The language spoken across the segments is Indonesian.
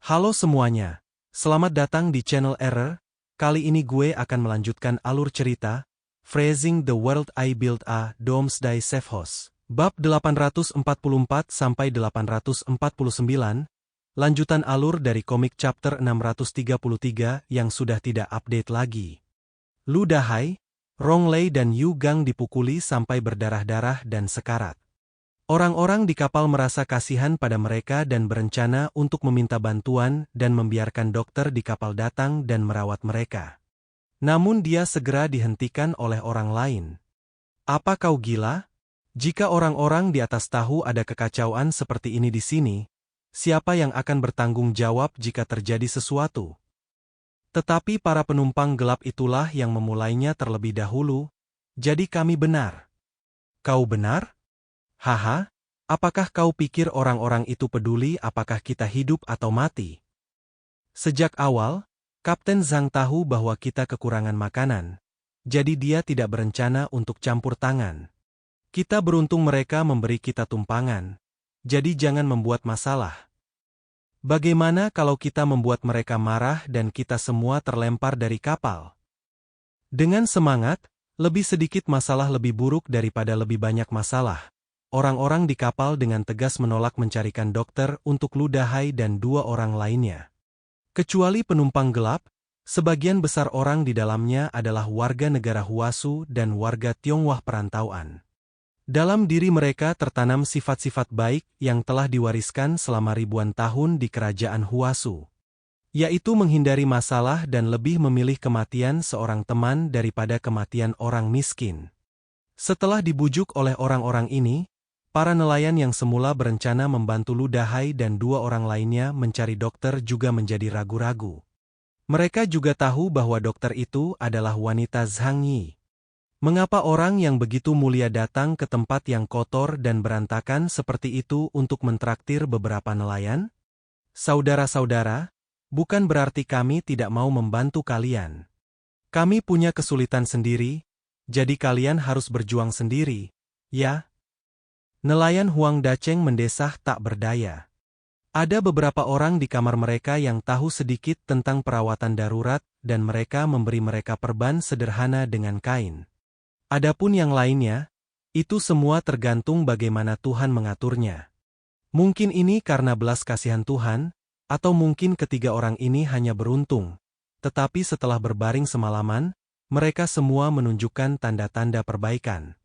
Halo semuanya, selamat datang di channel Error. Kali ini gue akan melanjutkan alur cerita, Phrasing the World I Built a Doomsday Safe House. Bab 844-849, lanjutan alur dari komik chapter 633 yang sudah tidak update lagi. Lu Dahai, Rong Lei dan Yu Gang dipukuli sampai berdarah-darah dan sekarat. Orang-orang di kapal merasa kasihan pada mereka dan berencana untuk meminta bantuan dan membiarkan dokter di kapal datang dan merawat mereka. Namun dia segera dihentikan oleh orang lain. Apa kau gila? Jika orang-orang di atas tahu ada kekacauan seperti ini di sini, siapa yang akan bertanggung jawab jika terjadi sesuatu? Tetapi para penumpang gelap itulah yang memulainya terlebih dahulu, jadi kami benar. Kau benar? Haha, apakah kau pikir orang-orang itu peduli apakah kita hidup atau mati? Sejak awal, Kapten Zhang tahu bahwa kita kekurangan makanan, jadi dia tidak berencana untuk campur tangan. Kita beruntung mereka memberi kita tumpangan, jadi jangan membuat masalah. Bagaimana kalau kita membuat mereka marah dan kita semua terlempar dari kapal? Dengan semangat, lebih sedikit masalah lebih buruk daripada lebih banyak masalah. Orang-orang di kapal dengan tegas menolak mencarikan dokter untuk Lu Dahai dan dua orang lainnya. Kecuali penumpang gelap, sebagian besar orang di dalamnya adalah warga negara Huasu dan warga Tionghoa perantauan. Dalam diri mereka tertanam sifat-sifat baik yang telah diwariskan selama ribuan tahun di kerajaan Huasu, yaitu menghindari masalah dan lebih memilih kematian seorang teman daripada kematian orang miskin. Setelah dibujuk oleh orang-orang ini, para nelayan yang semula berencana membantu Lu Dahai dan dua orang lainnya mencari dokter juga menjadi ragu-ragu. Mereka juga tahu bahwa dokter itu adalah wanita Zhang Yi. Mengapa orang yang begitu mulia datang ke tempat yang kotor dan berantakan seperti itu untuk mentraktir beberapa nelayan? Saudara-saudara, bukan berarti kami tidak mau membantu kalian. Kami punya kesulitan sendiri, jadi kalian harus berjuang sendiri, ya? Nelayan Huang Daceng mendesah tak berdaya. Ada beberapa orang di kamar mereka yang tahu sedikit tentang perawatan darurat dan mereka memberi mereka perban sederhana dengan kain. Adapun yang lainnya, itu semua tergantung bagaimana Tuhan mengaturnya. Mungkin ini karena belas kasihan Tuhan, atau mungkin ketiga orang ini hanya beruntung. Tetapi setelah berbaring semalaman, mereka semua menunjukkan tanda-tanda perbaikan.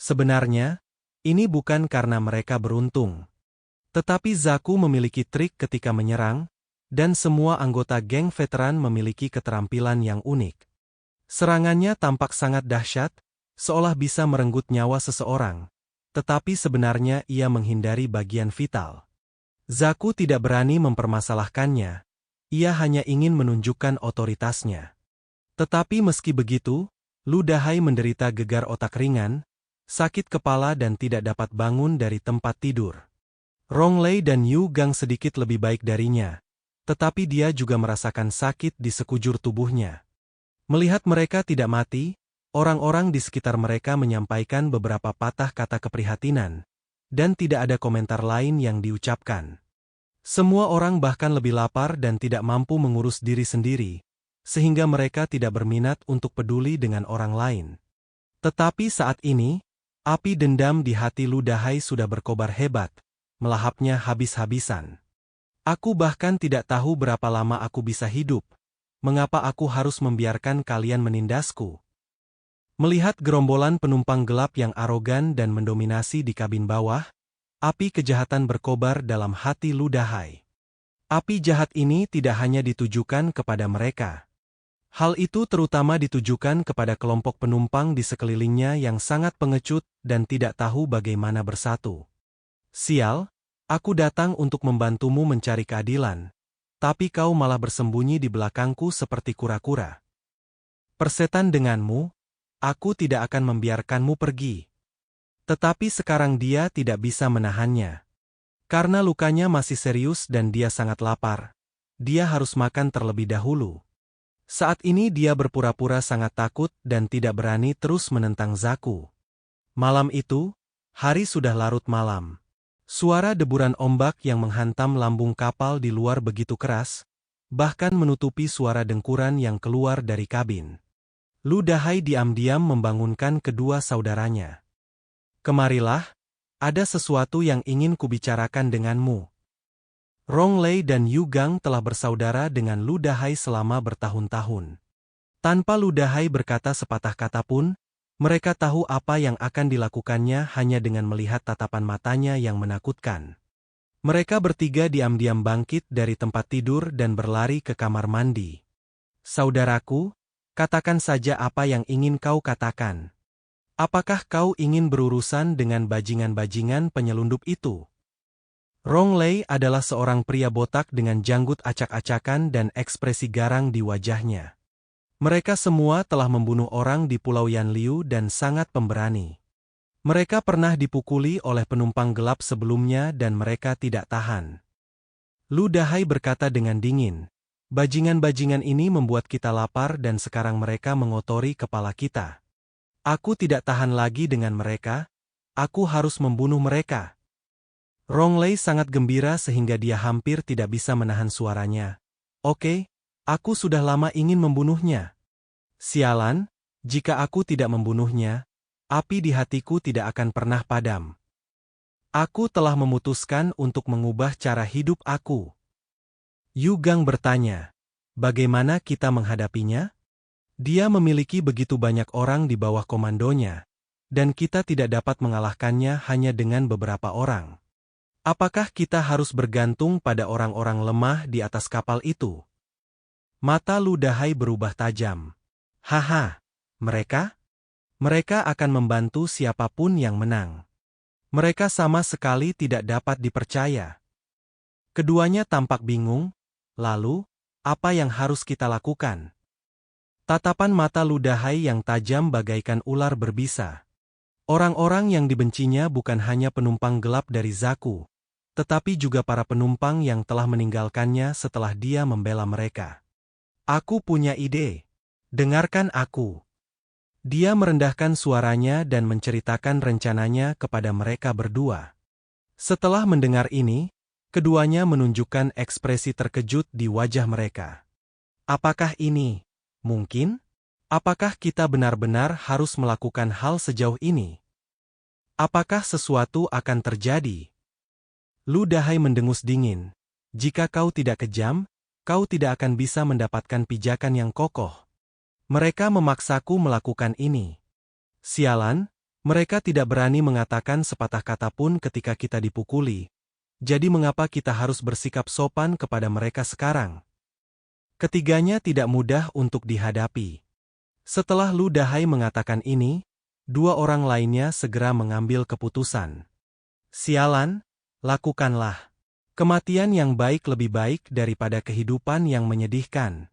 Sebenarnya, ini bukan karena mereka beruntung. Tetapi Zaku memiliki trik ketika menyerang, dan semua anggota geng veteran memiliki keterampilan yang unik. Serangannya tampak sangat dahsyat, seolah bisa merenggut nyawa seseorang, tetapi sebenarnya ia menghindari bagian vital. Zaku tidak berani mempermasalahkannya, ia hanya ingin menunjukkan otoritasnya. Tetapi meski begitu, Lu Dahai menderita gegar otak ringan, sakit kepala dan tidak dapat bangun dari tempat tidur. Rong Lei dan Yu Gang sedikit lebih baik darinya, tetapi dia juga merasakan sakit di sekujur tubuhnya. Melihat mereka tidak mati, orang-orang di sekitar mereka menyampaikan beberapa patah kata keprihatinan, dan tidak ada komentar lain yang diucapkan. Semua orang bahkan lebih lapar dan tidak mampu mengurus diri sendiri, sehingga mereka tidak berminat untuk peduli dengan orang lain. Tetapi saat ini, api dendam di hati Lu Dahai sudah berkobar hebat, melahapnya habis-habisan. Aku bahkan tidak tahu berapa lama aku bisa hidup. Mengapa aku harus membiarkan kalian menindasku? Melihat gerombolan penumpang gelap yang arogan dan mendominasi di kabin bawah, api kejahatan berkobar dalam hati Lu Dahai. Api jahat ini tidak hanya ditujukan kepada mereka. Hal itu terutama ditujukan kepada kelompok penumpang di sekelilingnya yang sangat pengecut dan tidak tahu bagaimana bersatu. Sial, aku datang untuk membantumu mencari keadilan, tapi kau malah bersembunyi di belakangku seperti kura-kura. Persetan denganmu, aku tidak akan membiarkanmu pergi. Tetapi sekarang dia tidak bisa menahannya. Karena lukanya masih serius dan dia sangat lapar, dia harus makan terlebih dahulu. Saat ini dia berpura-pura sangat takut dan tidak berani terus menentang Zaku. Malam itu, hari sudah larut malam. Suara deburan ombak yang menghantam lambung kapal di luar begitu keras, bahkan menutupi suara dengkuran yang keluar dari kabin. Lu Dahai diam-diam membangunkan kedua saudaranya. Kemarilah, ada sesuatu yang ingin kubicarakan denganmu. Rong Lei dan Yu Gang telah bersaudara dengan Lu Dahai selama bertahun-tahun. Tanpa Lu Dahai berkata sepatah kata pun, mereka tahu apa yang akan dilakukannya hanya dengan melihat tatapan matanya yang menakutkan. Mereka bertiga diam-diam bangkit dari tempat tidur dan berlari ke kamar mandi. Saudaraku, katakan saja apa yang ingin kau katakan. Apakah kau ingin berurusan dengan bajingan-bajingan penyelundup itu? Rong Lei adalah seorang pria botak dengan janggut acak-acakan dan ekspresi garang di wajahnya. Mereka semua telah membunuh orang di Pulau Yanliu dan sangat pemberani. Mereka pernah dipukuli oleh penumpang gelap sebelumnya dan mereka tidak tahan. Lu Dahai berkata dengan dingin, bajingan-bajingan ini membuat kita lapar dan sekarang mereka mengotori kepala kita. Aku tidak tahan lagi dengan mereka, aku harus membunuh mereka. Rong Lei sangat gembira sehingga dia hampir tidak bisa menahan suaranya. Oke, aku sudah lama ingin membunuhnya. Sialan, jika aku tidak membunuhnya, api di hatiku tidak akan pernah padam. Aku telah memutuskan untuk mengubah cara hidup aku. Yu Gang bertanya, bagaimana kita menghadapinya? Dia memiliki begitu banyak orang di bawah komandonya, dan kita tidak dapat mengalahkannya hanya dengan beberapa orang. Apakah kita harus bergantung pada orang-orang lemah di atas kapal itu? Mata Lu Dahai berubah tajam. Haha, mereka? Mereka akan membantu siapapun yang menang. Mereka sama sekali tidak dapat dipercaya. Keduanya tampak bingung, lalu, apa yang harus kita lakukan? Tatapan mata Lu Dahai yang tajam bagaikan ular berbisa. Orang-orang yang dibencinya bukan hanya penumpang gelap dari Zaku, tetapi juga para penumpang yang telah meninggalkannya setelah dia membela mereka. Aku punya ide. Dengarkan aku. Dia merendahkan suaranya dan menceritakan rencananya kepada mereka berdua. Setelah mendengar ini, keduanya menunjukkan ekspresi terkejut di wajah mereka. Apakah ini mungkin? Apakah kita benar-benar harus melakukan hal sejauh ini? Apakah sesuatu akan terjadi? Lu Dahai mendengus dingin. Jika kau tidak kejam, kau tidak akan bisa mendapatkan pijakan yang kokoh. Mereka memaksaku melakukan ini. Sialan, mereka tidak berani mengatakan sepatah kata pun ketika kita dipukuli. Jadi mengapa kita harus bersikap sopan kepada mereka sekarang? Ketiganya tidak mudah untuk dihadapi. Setelah Lu Dahai mengatakan ini, dua orang lainnya segera mengambil keputusan. Sialan, lakukanlah. Kematian yang baik lebih baik daripada kehidupan yang menyedihkan.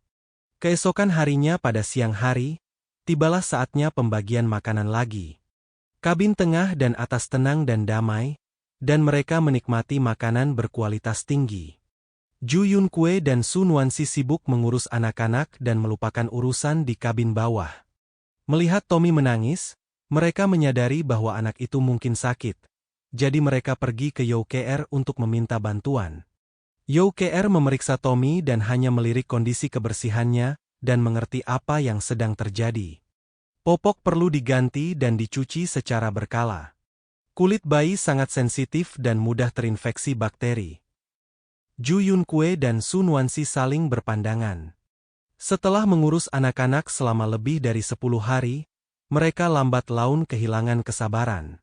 Keesokan harinya pada siang hari, tibalah saatnya pembagian makanan lagi. Kabin tengah dan atas tenang dan damai, dan mereka menikmati makanan berkualitas tinggi. Ju Yun Kue dan Su Nuansi sibuk mengurus anak-anak dan melupakan urusan di kabin bawah. Melihat Tommy menangis, mereka menyadari bahwa anak itu mungkin sakit. Jadi mereka pergi ke Youke R untuk meminta bantuan. Youke R memeriksa Tommy dan hanya melirik kondisi kebersihannya dan mengerti apa yang sedang terjadi. Popok perlu diganti dan dicuci secara berkala. Kulit bayi sangat sensitif dan mudah terinfeksi bakteri. Ju Yun Kue dan Su Nuansi saling berpandangan. Setelah mengurus anak-anak selama lebih dari 10 hari, mereka lambat laun kehilangan kesabaran.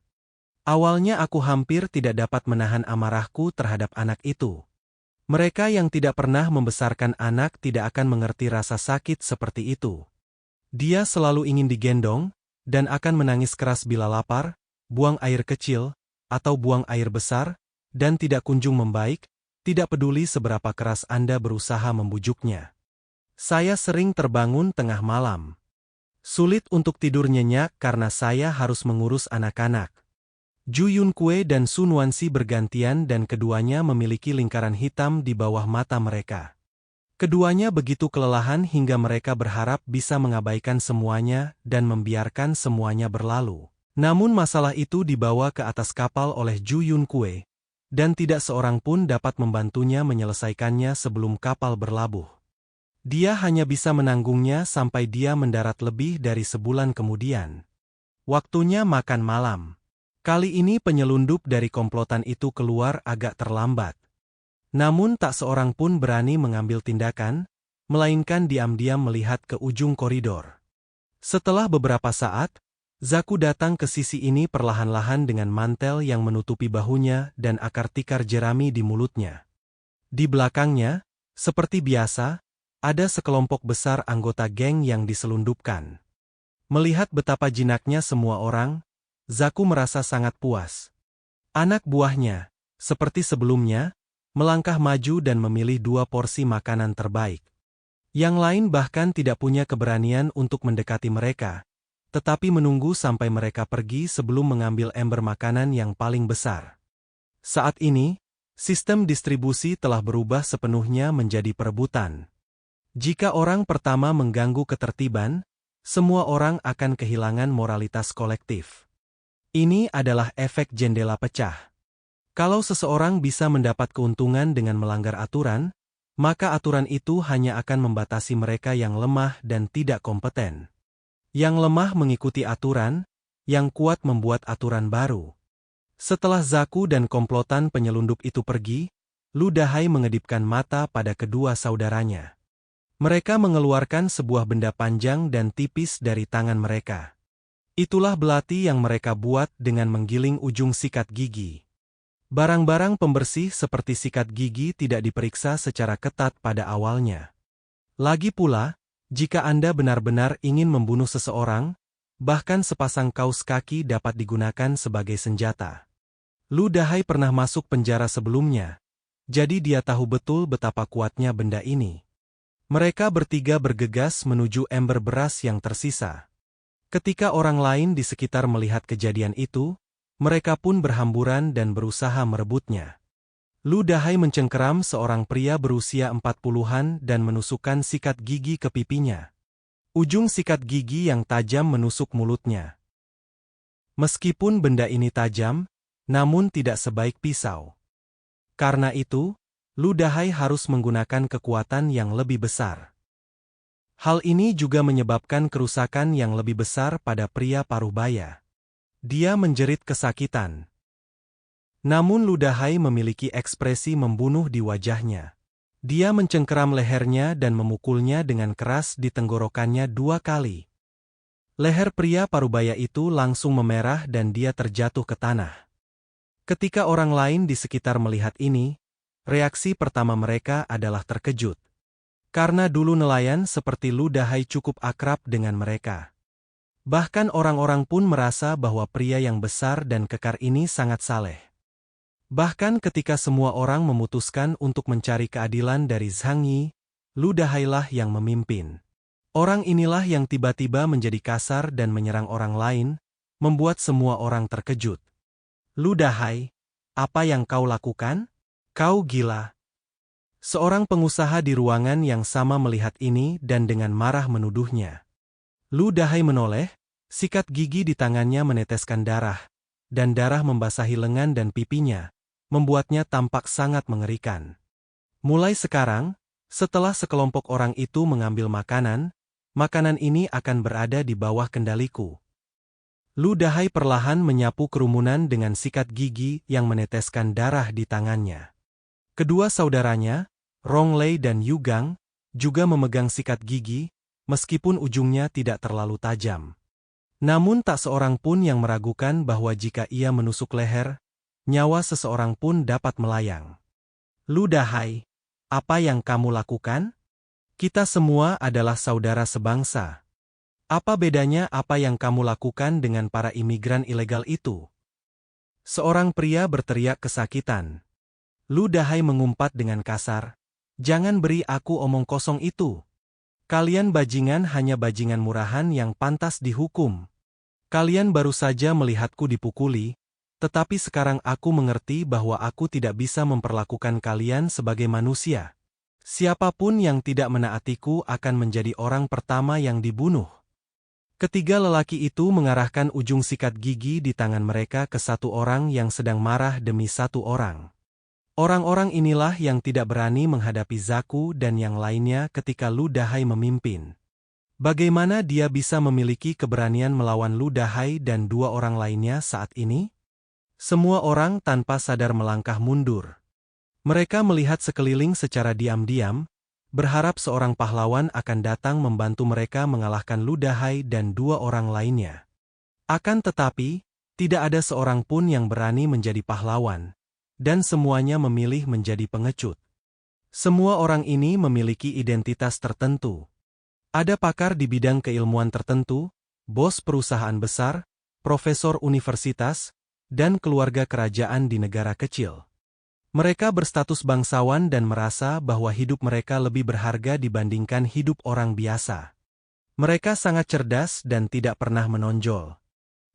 Awalnya aku hampir tidak dapat menahan amarahku terhadap anak itu. Mereka yang tidak pernah membesarkan anak tidak akan mengerti rasa sakit seperti itu. Dia selalu ingin digendong, dan akan menangis keras bila lapar, buang air kecil, atau buang air besar, dan tidak kunjung membaik, tidak peduli seberapa keras Anda berusaha membujuknya. Saya sering terbangun tengah malam. Sulit untuk tidur nyenyak karena saya harus mengurus anak-anak. Ju Yun Kue dan Su Nuansi bergantian dan keduanya memiliki lingkaran hitam di bawah mata mereka. Keduanya begitu kelelahan hingga mereka berharap bisa mengabaikan semuanya dan membiarkan semuanya berlalu. Namun masalah itu dibawa ke atas kapal oleh Ju Yun Kue, dan tidak seorang pun dapat membantunya menyelesaikannya sebelum kapal berlabuh. Dia hanya bisa menanggungnya sampai dia mendarat lebih dari sebulan kemudian. Waktunya makan malam. Kali ini penyelundup dari komplotan itu keluar agak terlambat. Namun tak seorang pun berani mengambil tindakan, melainkan diam-diam melihat ke ujung koridor. Setelah beberapa saat, Zaku datang ke sisi ini perlahan-lahan dengan mantel yang menutupi bahunya dan akar tikar jerami di mulutnya. Di belakangnya, seperti biasa, ada sekelompok besar anggota geng yang diselundupkan. Melihat betapa jinaknya semua orang, Zaku merasa sangat puas. Anak buahnya, seperti sebelumnya, melangkah maju dan memilih 2 porsi makanan terbaik. Yang lain bahkan tidak punya keberanian untuk mendekati mereka, tetapi menunggu sampai mereka pergi sebelum mengambil ember makanan yang paling besar. Saat ini, sistem distribusi telah berubah sepenuhnya menjadi perebutan. Jika orang pertama mengganggu ketertiban, semua orang akan kehilangan moralitas kolektif. Ini adalah efek jendela pecah. Kalau seseorang bisa mendapat keuntungan dengan melanggar aturan, maka aturan itu hanya akan membatasi mereka yang lemah dan tidak kompeten. Yang lemah mengikuti aturan, yang kuat membuat aturan baru. Setelah Zaku dan komplotan penyelundup itu pergi, Lu Dahai mengedipkan mata pada kedua saudaranya. Mereka mengeluarkan sebuah benda panjang dan tipis dari tangan mereka. Itulah belati yang mereka buat dengan menggiling ujung sikat gigi. Barang-barang pembersih seperti sikat gigi tidak diperiksa secara ketat pada awalnya. Lagi pula, jika Anda benar-benar ingin membunuh seseorang, bahkan sepasang kaus kaki dapat digunakan sebagai senjata. Lu Dahai pernah masuk penjara sebelumnya, jadi dia tahu betul betapa kuatnya benda ini. Mereka bertiga bergegas menuju ember beras yang tersisa. Ketika orang lain di sekitar melihat kejadian itu, mereka pun berhamburan dan berusaha merebutnya. Lu Dahai mencengkeram seorang pria berusia 40-an dan menusukkan sikat gigi ke pipinya. Ujung sikat gigi yang tajam menusuk mulutnya. Meskipun benda ini tajam, namun tidak sebaik pisau. Karena itu, Lu Dahai harus menggunakan kekuatan yang lebih besar. Hal ini juga menyebabkan kerusakan yang lebih besar pada pria paruh-baya. Dia menjerit kesakitan. Namun Lu Dahai memiliki ekspresi membunuh di wajahnya. Dia mencengkeram lehernya dan memukulnya dengan keras di tenggorokannya 2 kali. Leher pria paruh-baya itu langsung memerah dan dia terjatuh ke tanah. Ketika orang lain di sekitar melihat ini, reaksi pertama mereka adalah terkejut. Karena dulu nelayan seperti Lu Dahai cukup akrab dengan mereka. Bahkan orang-orang pun merasa bahwa pria yang besar dan kekar ini sangat saleh. Bahkan ketika semua orang memutuskan untuk mencari keadilan dari Zhang Yi, Lu Dahai lah yang memimpin. Orang inilah yang tiba-tiba menjadi kasar dan menyerang orang lain, membuat semua orang terkejut. Lu Dahai, apa yang kau lakukan? Kau gila. Seorang pengusaha di ruangan yang sama melihat ini dan dengan marah menuduhnya. Lu Dahai menoleh, sikat gigi di tangannya meneteskan darah, dan darah membasahi lengan dan pipinya, membuatnya tampak sangat mengerikan. Mulai sekarang, setelah sekelompok orang itu mengambil makanan, makanan ini akan berada di bawah kendaliku. Lu Dahai perlahan menyapu kerumunan dengan sikat gigi yang meneteskan darah di tangannya. Kedua saudaranya, Rong Lei dan Yu Gang, juga memegang sikat gigi, meskipun ujungnya tidak terlalu tajam. Namun tak seorang pun yang meragukan bahwa jika ia menusuk leher, nyawa seseorang pun dapat melayang. Lu Dahai, apa yang kamu lakukan? Kita semua adalah saudara sebangsa. Apa bedanya apa yang kamu lakukan dengan para imigran ilegal itu? Seorang pria berteriak kesakitan. Lu Dahai mengumpat dengan kasar, jangan beri aku omong kosong itu. Kalian bajingan hanya bajingan murahan yang pantas dihukum. Kalian baru saja melihatku dipukuli, tetapi sekarang aku mengerti bahwa aku tidak bisa memperlakukan kalian sebagai manusia. Siapapun yang tidak menaatiku akan menjadi orang pertama yang dibunuh. Ketiga lelaki itu mengarahkan ujung sikat gigi di tangan mereka ke satu orang yang sedang marah demi satu orang. Orang-orang inilah yang tidak berani menghadapi Zaku dan yang lainnya ketika Lu Dahai memimpin. Bagaimana dia bisa memiliki keberanian melawan Lu Dahai dan dua orang lainnya saat ini? Semua orang tanpa sadar melangkah mundur. Mereka melihat sekeliling secara diam-diam, berharap seorang pahlawan akan datang membantu mereka mengalahkan Lu Dahai dan dua orang lainnya. Akan tetapi, tidak ada seorang pun yang berani menjadi pahlawan, dan semuanya memilih menjadi pengecut. Semua orang ini memiliki identitas tertentu. Ada pakar di bidang keilmuan tertentu, bos perusahaan besar, profesor universitas, dan keluarga kerajaan di negara kecil. Mereka berstatus bangsawan dan merasa bahwa hidup mereka lebih berharga dibandingkan hidup orang biasa. Mereka sangat cerdas dan tidak pernah menonjol.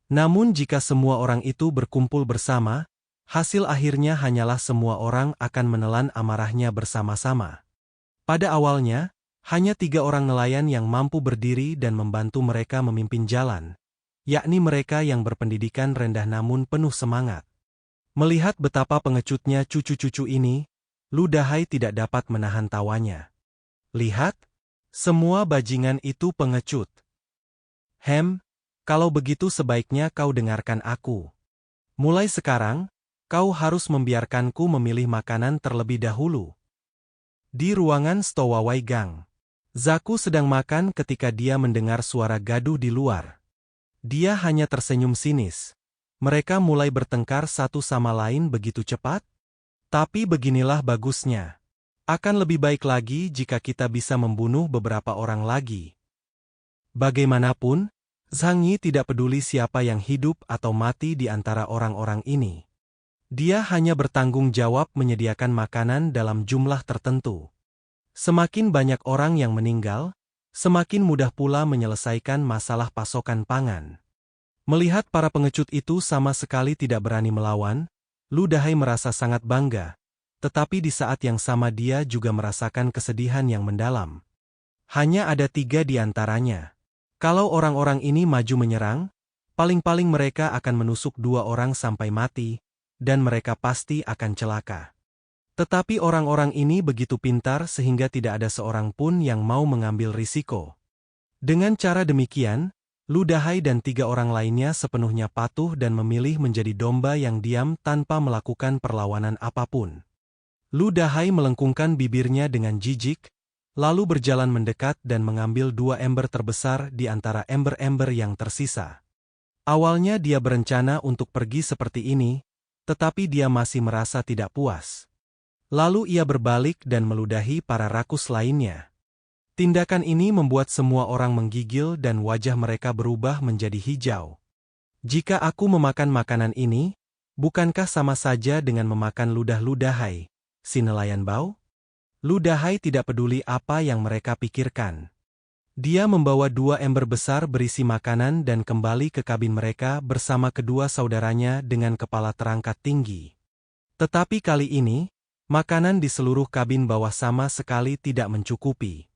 Namun jika semua orang itu berkumpul bersama, hasil akhirnya hanyalah semua orang akan menelan amarahnya bersama-sama. Pada awalnya, hanya 3 orang nelayan yang mampu berdiri dan membantu mereka memimpin jalan, yakni mereka yang berpendidikan rendah namun penuh semangat. Melihat betapa pengecutnya cucu-cucu ini, Lu Dahai tidak dapat menahan tawanya. Lihat, semua bajingan itu pengecut. Kalau begitu sebaiknya kau dengarkan aku. Mulai sekarang, kau harus membiarkanku memilih makanan terlebih dahulu. Di ruangan stowaway Gang, Zaku sedang makan ketika dia mendengar suara gaduh di luar. Dia hanya tersenyum sinis. Mereka mulai bertengkar satu sama lain begitu cepat? Tapi beginilah bagusnya. Akan lebih baik lagi jika kita bisa membunuh beberapa orang lagi. Bagaimanapun, Zhang Yi tidak peduli siapa yang hidup atau mati di antara orang-orang ini. Dia hanya bertanggung jawab menyediakan makanan dalam jumlah tertentu. Semakin banyak orang yang meninggal, semakin mudah pula menyelesaikan masalah pasokan pangan. Melihat para pengecut itu sama sekali tidak berani melawan, Lu Dahai merasa sangat bangga, tetapi di saat yang sama dia juga merasakan kesedihan yang mendalam. Hanya ada 3 di antaranya. Kalau orang-orang ini maju menyerang, paling-paling mereka akan menusuk 2 orang sampai mati, dan mereka pasti akan celaka. Tetapi orang-orang ini begitu pintar sehingga tidak ada seorang pun yang mau mengambil risiko. Dengan cara demikian, Lu Dahai dan 3 orang lainnya sepenuhnya patuh dan memilih menjadi domba yang diam tanpa melakukan perlawanan apapun. Lu Dahai melengkungkan bibirnya dengan jijik, lalu berjalan mendekat dan mengambil 2 ember terbesar di antara ember-ember yang tersisa. Awalnya dia berencana untuk pergi seperti ini, tetapi dia masih merasa tidak puas. Lalu ia berbalik dan meludahi para rakus lainnya. Tindakan ini membuat semua orang menggigil dan wajah mereka berubah menjadi hijau. Jika aku memakan makanan ini, bukankah sama saja dengan memakan ludah Lu Dahai, si nelayan bau? Lu Dahai tidak peduli apa yang mereka pikirkan. Dia membawa 2 ember besar berisi makanan dan kembali ke kabin mereka bersama kedua saudaranya dengan kepala terangkat tinggi. Tetapi kali ini, makanan di seluruh kabin bawah sama sekali tidak mencukupi.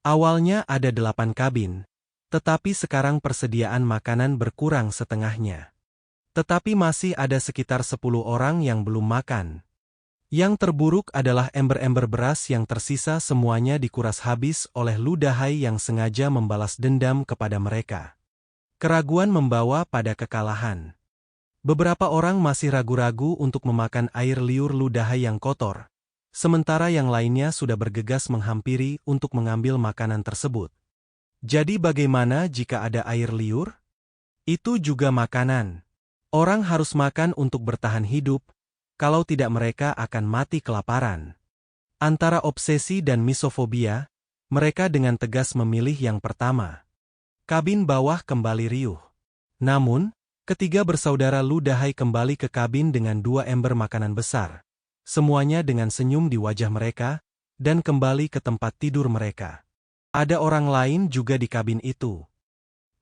Awalnya ada 8 kabin, tetapi sekarang persediaan makanan berkurang setengahnya. Tetapi masih ada sekitar 10 orang yang belum makan. Yang terburuk adalah ember-ember beras yang tersisa semuanya dikuras habis oleh Lu Dahai yang sengaja membalas dendam kepada mereka. Keraguan membawa pada kekalahan. Beberapa orang masih ragu-ragu untuk memakan air liur Lu Dahai yang kotor. Sementara yang lainnya sudah bergegas menghampiri untuk mengambil makanan tersebut. Jadi bagaimana jika ada air liur? Itu juga makanan. Orang harus makan untuk bertahan hidup, kalau tidak mereka akan mati kelaparan. Antara obsesi dan misofobia, mereka dengan tegas memilih yang pertama. Kabin bawah kembali riuh. Namun, ketiga bersaudara Lu Dahai kembali ke kabin dengan 2 ember makanan besar. Semuanya dengan senyum di wajah mereka, dan kembali ke tempat tidur mereka. Ada orang lain juga di kabin itu.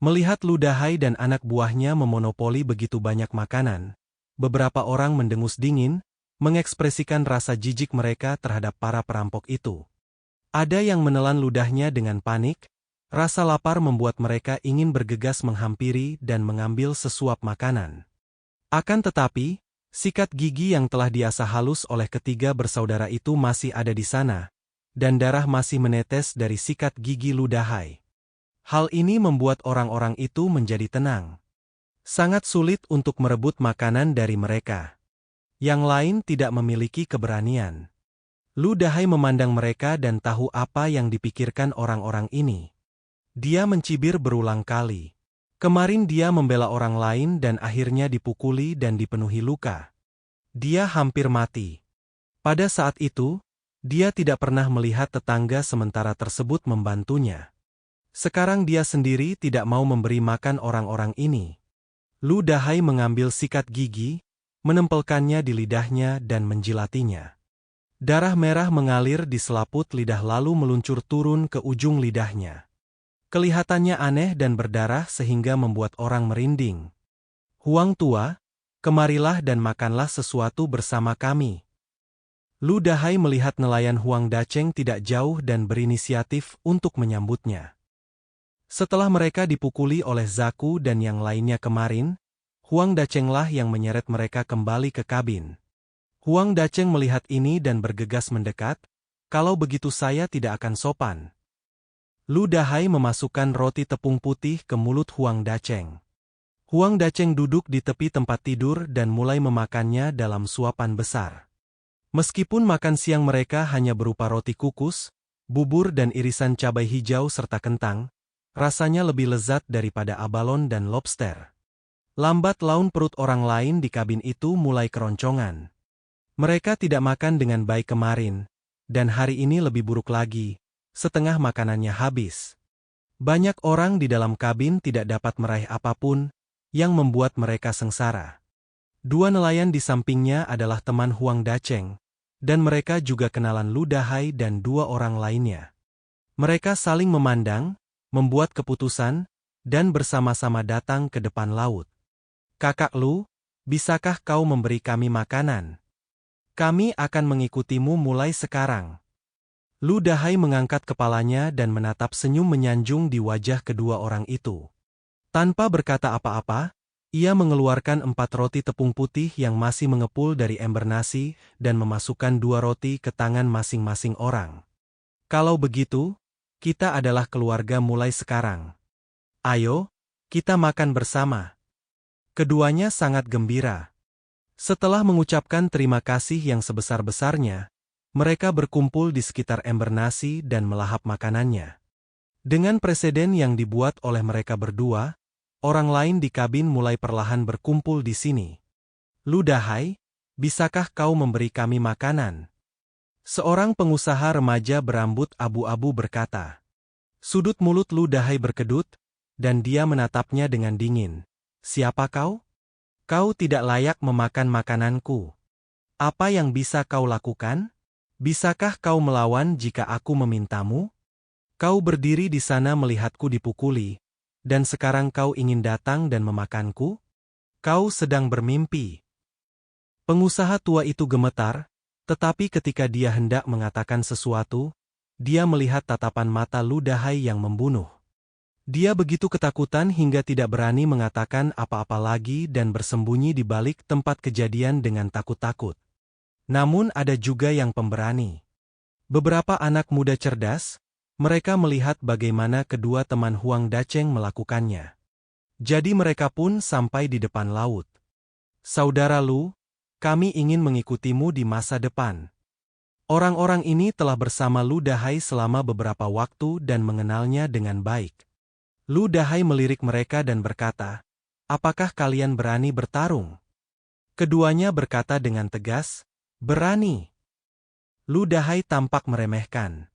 Melihat Lu Dahai dan anak buahnya memonopoli begitu banyak makanan, beberapa orang mendengus dingin, mengekspresikan rasa jijik mereka terhadap para perampok itu. Ada yang menelan ludahnya dengan panik, rasa lapar membuat mereka ingin bergegas menghampiri dan mengambil sesuap makanan. Akan tetapi, Sikat gigi yang telah diasah halus oleh ketiga bersaudara itu masih ada di sana, dan darah masih menetes dari sikat gigi Ludahai. Hal ini membuat orang-orang itu menjadi tenang. Sangat sulit untuk merebut makanan dari mereka. Yang lain tidak memiliki keberanian. Ludahai memandang mereka dan tahu apa yang dipikirkan orang-orang ini. Dia mencibir berulang kali. Kemarin dia membela orang lain dan akhirnya dipukuli dan dipenuhi luka. Dia hampir mati. Pada saat itu, dia tidak pernah melihat tetangga sementara tersebut membantunya. Sekarang dia sendiri tidak mau memberi makan orang-orang ini. Ludahai mengambil sikat gigi, menempelkannya di lidahnya dan menjilatinya. Darah merah mengalir di selaput lidah lalu meluncur turun ke ujung lidahnya. Kelihatannya aneh dan berdarah sehingga membuat orang merinding. "Huang tua, kemarilah dan makanlah sesuatu bersama kami." Ludahai melihat nelayan Huang Daceng tidak jauh dan berinisiatif untuk menyambutnya. Setelah mereka dipukuli oleh Zaku dan yang lainnya kemarin, Huang Dacenglah yang menyeret mereka kembali ke kabin. Huang Daceng melihat ini dan bergegas mendekat, "Kalau begitu saya tidak akan sopan." Ludahai memasukkan roti tepung putih ke mulut Huang Daceng. Huang Daceng duduk di tepi tempat tidur dan mulai memakannya dalam suapan besar. Meskipun makan siang mereka hanya berupa roti kukus, bubur dan irisan cabai hijau serta kentang, rasanya lebih lezat daripada abalon dan lobster. Lambat laun perut orang lain di kabin itu mulai keroncongan. Mereka tidak makan dengan baik kemarin, dan hari ini lebih buruk lagi, setengah makanannya habis. Banyak orang di dalam kabin tidak dapat meraih apapun, yang membuat mereka sengsara. Dua nelayan di sampingnya adalah teman Huang Daceng, dan mereka juga kenalan Ludahai dan dua orang lainnya. Mereka saling memandang, membuat keputusan, dan bersama-sama datang ke depan laut. "Kakak Lu, bisakah kau memberi kami makanan? Kami akan mengikutimu mulai sekarang." Ludahai mengangkat kepalanya dan menatap senyum menyanjung di wajah kedua orang itu. Tanpa berkata apa-apa, ia mengeluarkan 4 roti tepung putih yang masih mengepul dari ember nasi dan memasukkan 2 roti ke tangan masing-masing orang. "Kalau begitu, kita adalah keluarga mulai sekarang. Ayo, kita makan bersama." Keduanya sangat gembira. Setelah mengucapkan terima kasih yang sebesar-besarnya, mereka berkumpul di sekitar ember nasi dan melahap makanannya. Dengan preseden yang dibuat oleh mereka berdua, orang lain di kabin mulai perlahan berkumpul di sini. "Ludahai, bisakah kau memberi kami makanan?" Seorang pengusaha remaja berambut abu-abu berkata. Sudut mulut Ludahai berkedut, dan dia menatapnya dengan dingin. "Siapa kau? Kau tidak layak memakan makananku. Apa yang bisa kau lakukan? Bisakah kau melawan jika aku memintamu? Kau berdiri di sana melihatku dipukuli, dan sekarang kau ingin datang dan memakanku? Kau sedang bermimpi." Pengusaha tua itu gemetar, tetapi ketika dia hendak mengatakan sesuatu, dia melihat tatapan mata Ludahai yang membunuh. Dia begitu ketakutan hingga tidak berani mengatakan apa-apa lagi dan bersembunyi di balik tempat kejadian dengan takut-takut. Namun ada juga yang pemberani. Beberapa anak muda cerdas, mereka melihat bagaimana kedua teman Huang Daceng melakukannya. Jadi mereka pun sampai di depan laut. "Saudara Lu, kami ingin mengikutimu di masa depan." Orang-orang ini telah bersama Ludahai selama beberapa waktu dan mengenalnya dengan baik. Ludahai melirik mereka dan berkata, "Apakah kalian berani bertarung?" Keduanya berkata dengan tegas, "Berani." Ludahai tampak meremehkan.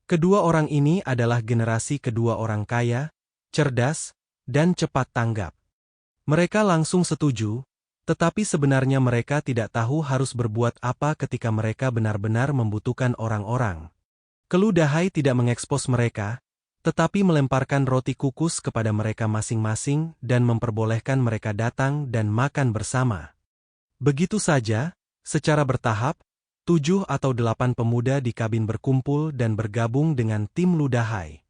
Kedua orang ini adalah generasi kedua orang kaya, cerdas, dan cepat tanggap. Mereka langsung setuju, tetapi sebenarnya mereka tidak tahu harus berbuat apa ketika mereka benar-benar membutuhkan orang-orang. Ludahai tidak mengekspos mereka, tetapi melemparkan roti kukus kepada mereka masing-masing dan memperbolehkan mereka datang dan makan bersama. Begitu saja, secara bertahap, 7 atau 8 pemuda di kabin berkumpul dan bergabung dengan tim Ludahai.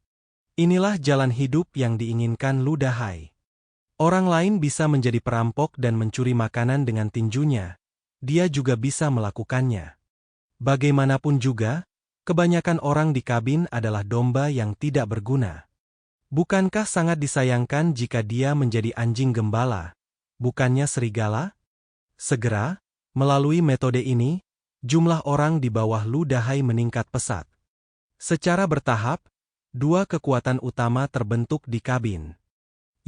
Inilah jalan hidup yang diinginkan Ludahai. Orang lain bisa menjadi perampok dan mencuri makanan dengan tinjunya, dia juga bisa melakukannya. Bagaimanapun juga, kebanyakan orang di kabin adalah domba yang tidak berguna. Bukankah sangat disayangkan jika dia menjadi anjing gembala, bukannya serigala? Segera, melalui metode ini, jumlah orang di bawah Lu Dahai meningkat pesat. Secara bertahap, dua kekuatan utama terbentuk di kabin.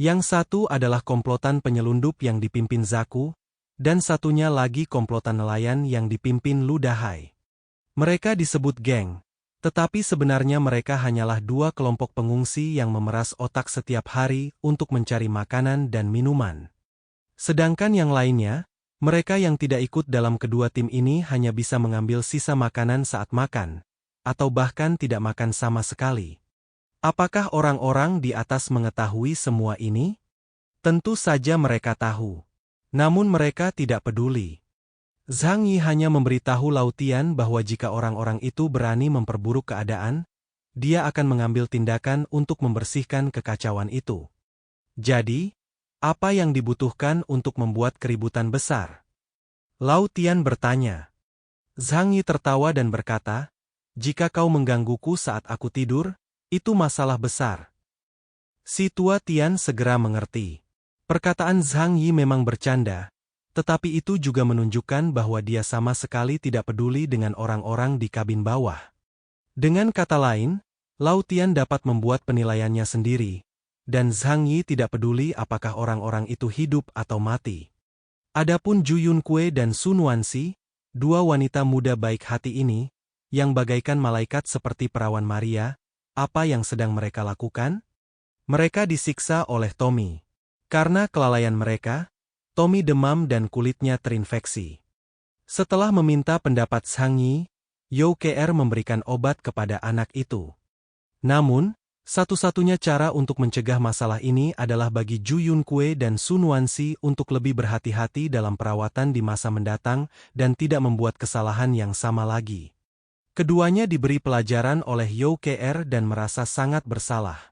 Yang satu adalah komplotan penyelundup yang dipimpin Zaku, dan satunya lagi komplotan nelayan yang dipimpin Lu Dahai. Mereka disebut geng, tetapi sebenarnya mereka hanyalah dua kelompok pengungsi yang memeras otak setiap hari untuk mencari makanan dan minuman. Sedangkan yang lainnya, mereka yang tidak ikut dalam kedua tim ini hanya bisa mengambil sisa makanan saat makan, atau bahkan tidak makan sama sekali. Apakah orang-orang di atas mengetahui semua ini? Tentu saja mereka tahu. Namun mereka tidak peduli. Zhang Yi hanya memberitahu Lautian bahwa jika orang-orang itu berani memperburuk keadaan, dia akan mengambil tindakan untuk membersihkan kekacauan itu. Jadi, apa yang dibutuhkan untuk membuat keributan besar? Lautian bertanya. Zhang Yi tertawa dan berkata, "Jika kau menggangguku saat aku tidur, itu masalah besar." Si tua Tian segera mengerti. Perkataan Zhang Yi memang bercanda, tetapi itu juga menunjukkan bahwa dia sama sekali tidak peduli dengan orang-orang di kabin bawah. Dengan kata lain, Lautian dapat membuat penilaiannya sendiri, dan Zhang Yi tidak peduli apakah orang-orang itu hidup atau mati. Adapun Zhu Yunkui dan Sun Wanxi, dua wanita muda baik hati ini, yang bagaikan malaikat seperti perawan Maria, apa yang sedang mereka lakukan? Mereka disiksa oleh Tommy. Karena kelalaian mereka, Tommy demam dan kulitnya terinfeksi. Setelah meminta pendapat Zhang Yi, Youke Er memberikan obat kepada anak itu. Namun, satu-satunya cara untuk mencegah masalah ini adalah bagi Zhu Yunkui dan Sun Wanxi untuk lebih berhati-hati dalam perawatan di masa mendatang dan tidak membuat kesalahan yang sama lagi. Keduanya diberi pelajaran oleh Youke Er dan merasa sangat bersalah.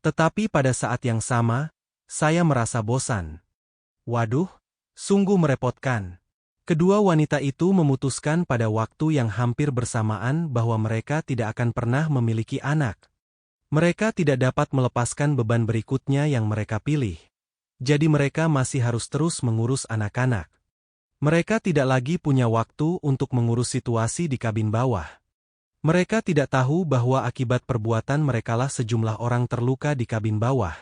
Tetapi pada saat yang sama, saya merasa bosan. Waduh, sungguh merepotkan. Kedua wanita itu memutuskan pada waktu yang hampir bersamaan bahwa mereka tidak akan pernah memiliki anak. Mereka tidak dapat melepaskan beban berikutnya yang mereka pilih. Jadi mereka masih harus terus mengurus anak-anak. Mereka tidak lagi punya waktu untuk mengurus situasi di kabin bawah. Mereka tidak tahu bahwa akibat perbuatan merekalah sejumlah orang terluka di kabin bawah,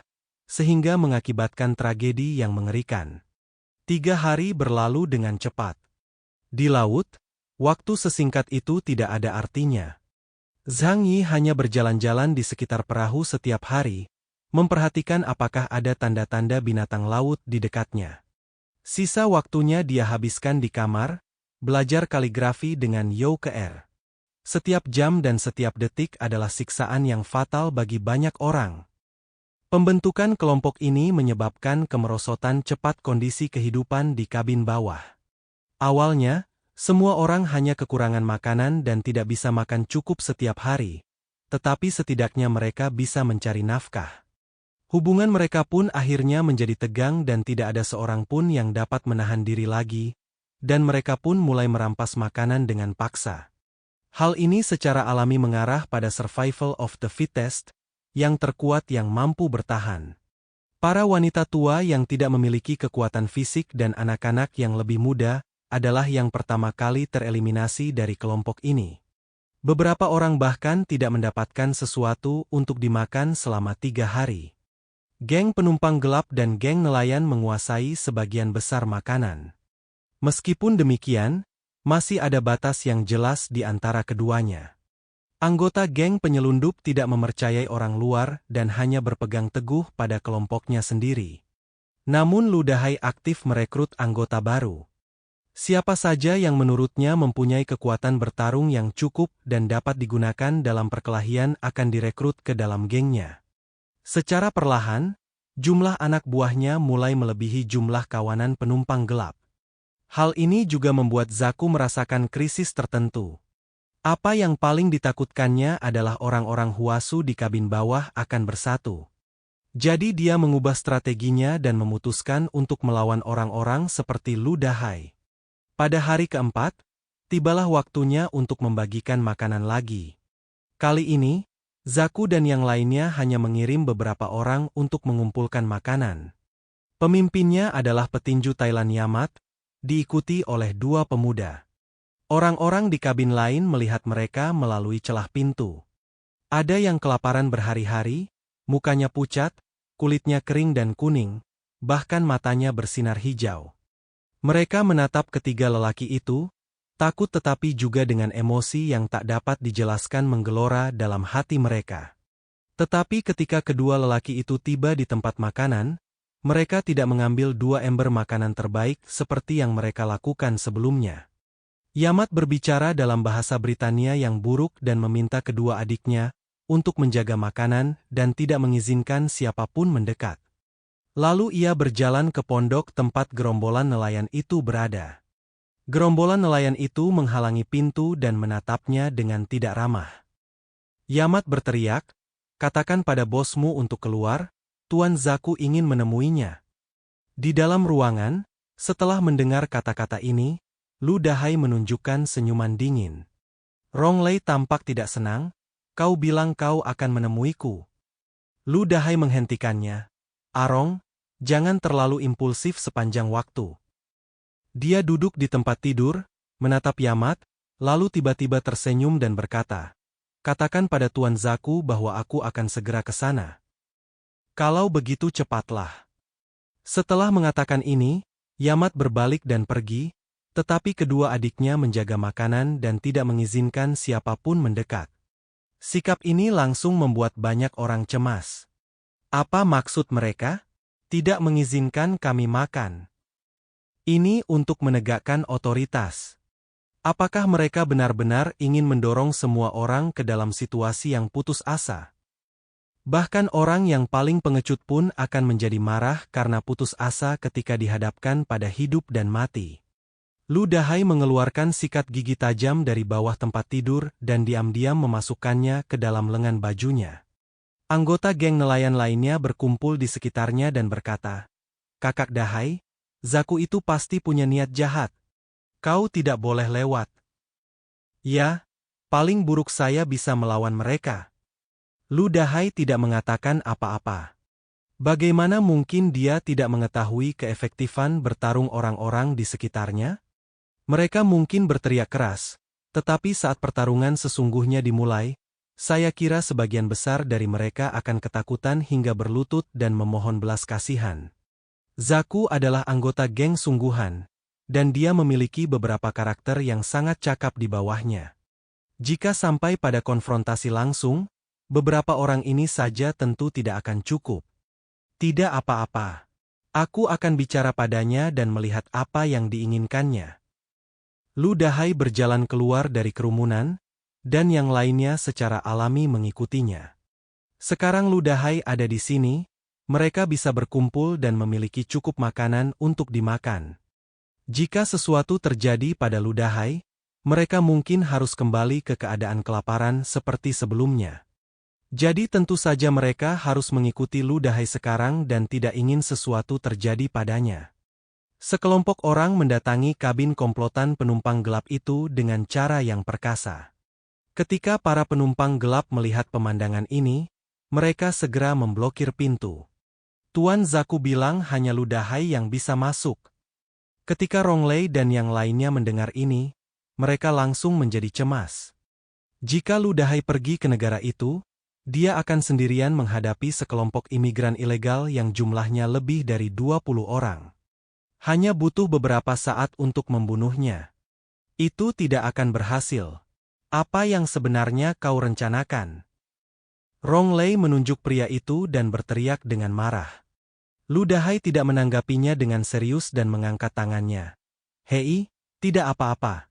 sehingga mengakibatkan tragedi yang mengerikan. 3 hari berlalu dengan cepat. Di laut, waktu sesingkat itu tidak ada artinya. Zhang Yi hanya berjalan-jalan di sekitar perahu setiap hari, memperhatikan apakah ada tanda-tanda binatang laut di dekatnya. Sisa waktunya dia habiskan di kamar, belajar kaligrafi dengan Youke Er. Setiap jam dan setiap detik adalah siksaan yang fatal bagi banyak orang. Pembentukan kelompok ini menyebabkan kemerosotan cepat kondisi kehidupan di kabin bawah. Awalnya, semua orang hanya kekurangan makanan dan tidak bisa makan cukup setiap hari, tetapi setidaknya mereka bisa mencari nafkah. Hubungan mereka pun akhirnya menjadi tegang dan tidak ada seorang pun yang dapat menahan diri lagi, dan mereka pun mulai merampas makanan dengan paksa. Hal ini secara alami mengarah pada survival of the fittest, yang terkuat yang mampu bertahan. Para wanita tua yang tidak memiliki kekuatan fisik dan anak-anak yang lebih muda adalah yang pertama kali tereliminasi dari kelompok ini. Beberapa orang bahkan tidak mendapatkan sesuatu untuk dimakan selama 3 hari. Geng penumpang gelap dan geng nelayan menguasai sebagian besar makanan. Meskipun demikian, masih ada batas yang jelas di antara keduanya. Anggota geng penyelundup tidak mempercayai orang luar dan hanya berpegang teguh pada kelompoknya sendiri. Namun Lu Dahai aktif merekrut anggota baru. Siapa saja yang menurutnya mempunyai kekuatan bertarung yang cukup dan dapat digunakan dalam perkelahian akan direkrut ke dalam gengnya. Secara perlahan, jumlah anak buahnya mulai melebihi jumlah kawanan penumpang gelap. Hal ini juga membuat Zaku merasakan krisis tertentu. Apa yang paling ditakutkannya adalah orang-orang Huasu di kabin bawah akan bersatu. Jadi dia mengubah strateginya dan memutuskan untuk melawan orang-orang seperti Lu Dahai. Pada hari keempat, tibalah waktunya untuk membagikan makanan lagi. Kali ini, Zaku dan yang lainnya hanya mengirim beberapa orang untuk mengumpulkan makanan. Pemimpinnya adalah petinju Thailand Yamat, diikuti oleh dua pemuda. Orang-orang di kabin lain melihat mereka melalui celah pintu. Ada yang kelaparan berhari-hari, mukanya pucat, kulitnya kering dan kuning, bahkan matanya bersinar hijau. Mereka menatap ketiga lelaki itu, takut tetapi juga dengan emosi yang tak dapat dijelaskan menggelora dalam hati mereka. Tetapi ketika kedua lelaki itu tiba di tempat makanan, mereka tidak mengambil 2 ember makanan terbaik seperti yang mereka lakukan sebelumnya. Yamat berbicara dalam bahasa Britania yang buruk dan meminta kedua adiknya untuk menjaga makanan dan tidak mengizinkan siapapun mendekat. Lalu ia berjalan ke pondok tempat gerombolan nelayan itu berada. Gerombolan nelayan itu menghalangi pintu dan menatapnya dengan tidak ramah. Yamat berteriak, "Katakan pada bosmu untuk keluar, Tuan Zaku ingin menemuinya." Di dalam ruangan, setelah mendengar kata-kata ini, Lu Dahai menunjukkan senyuman dingin. "Rong Lei tampak tidak senang, kau bilang kau akan menemuiku." Lu Dahai menghentikannya. "Arong, jangan terlalu impulsif sepanjang waktu." Dia duduk di tempat tidur, menatap Yamat, lalu tiba-tiba tersenyum dan berkata, "Katakan pada Tuan Zaku bahwa aku akan segera ke sana. Kalau begitu cepatlah." Setelah mengatakan ini, Yamat berbalik dan pergi, tetapi kedua adiknya menjaga makanan dan tidak mengizinkan siapapun mendekat. Sikap ini langsung membuat banyak orang cemas. Apa maksud mereka? Tidak mengizinkan kami makan. Ini untuk menegakkan otoritas. Apakah mereka benar-benar ingin mendorong semua orang ke dalam situasi yang putus asa? Bahkan orang yang paling pengecut pun akan menjadi marah karena putus asa ketika dihadapkan pada hidup dan mati. Lu Dahai mengeluarkan sikat gigi tajam dari bawah tempat tidur dan diam-diam memasukkannya ke dalam lengan bajunya. Anggota geng nelayan lainnya berkumpul di sekitarnya dan berkata, "Kakak Dahai, Zaku itu pasti punya niat jahat. Kau tidak boleh lewat." "Ya, paling buruk saya bisa melawan mereka." Lu Dahai tidak mengatakan apa-apa. Bagaimana mungkin dia tidak mengetahui keefektifan bertarung orang-orang di sekitarnya? Mereka mungkin berteriak keras, tetapi saat pertarungan sesungguhnya dimulai, saya kira sebagian besar dari mereka akan ketakutan hingga berlutut dan memohon belas kasihan. Zaku adalah anggota geng sungguhan, dan dia memiliki beberapa karakter yang sangat cakap di bawahnya. Jika sampai pada konfrontasi langsung, beberapa orang ini saja tentu tidak akan cukup. Tidak apa-apa. Aku akan bicara padanya dan melihat apa yang diinginkannya. Lu Dahai berjalan keluar dari kerumunan, dan yang lainnya secara alami mengikutinya. Sekarang Lu Dahai ada di sini, mereka bisa berkumpul dan memiliki cukup makanan untuk dimakan. Jika sesuatu terjadi pada Lu Dahai, mereka mungkin harus kembali ke keadaan kelaparan seperti sebelumnya. Jadi tentu saja mereka harus mengikuti Lu Dahai sekarang dan tidak ingin sesuatu terjadi padanya. Sekelompok orang mendatangi kabin komplotan penumpang gelap itu dengan cara yang perkasa. Ketika para penumpang gelap melihat pemandangan ini, mereka segera memblokir pintu. Tuan Zaku bilang hanya Lu Dahai yang bisa masuk. Ketika Rong Lei dan yang lainnya mendengar ini, mereka langsung menjadi cemas. Jika Lu Dahai pergi ke negara itu, dia akan sendirian menghadapi sekelompok imigran ilegal yang jumlahnya lebih dari 20 orang. Hanya butuh beberapa saat untuk membunuhnya. Itu tidak akan berhasil. Apa yang sebenarnya kau rencanakan? Rong Lei menunjuk pria itu dan berteriak dengan marah. Lu Dahai tidak menanggapinya dengan serius dan mengangkat tangannya. "Hei, tidak apa-apa.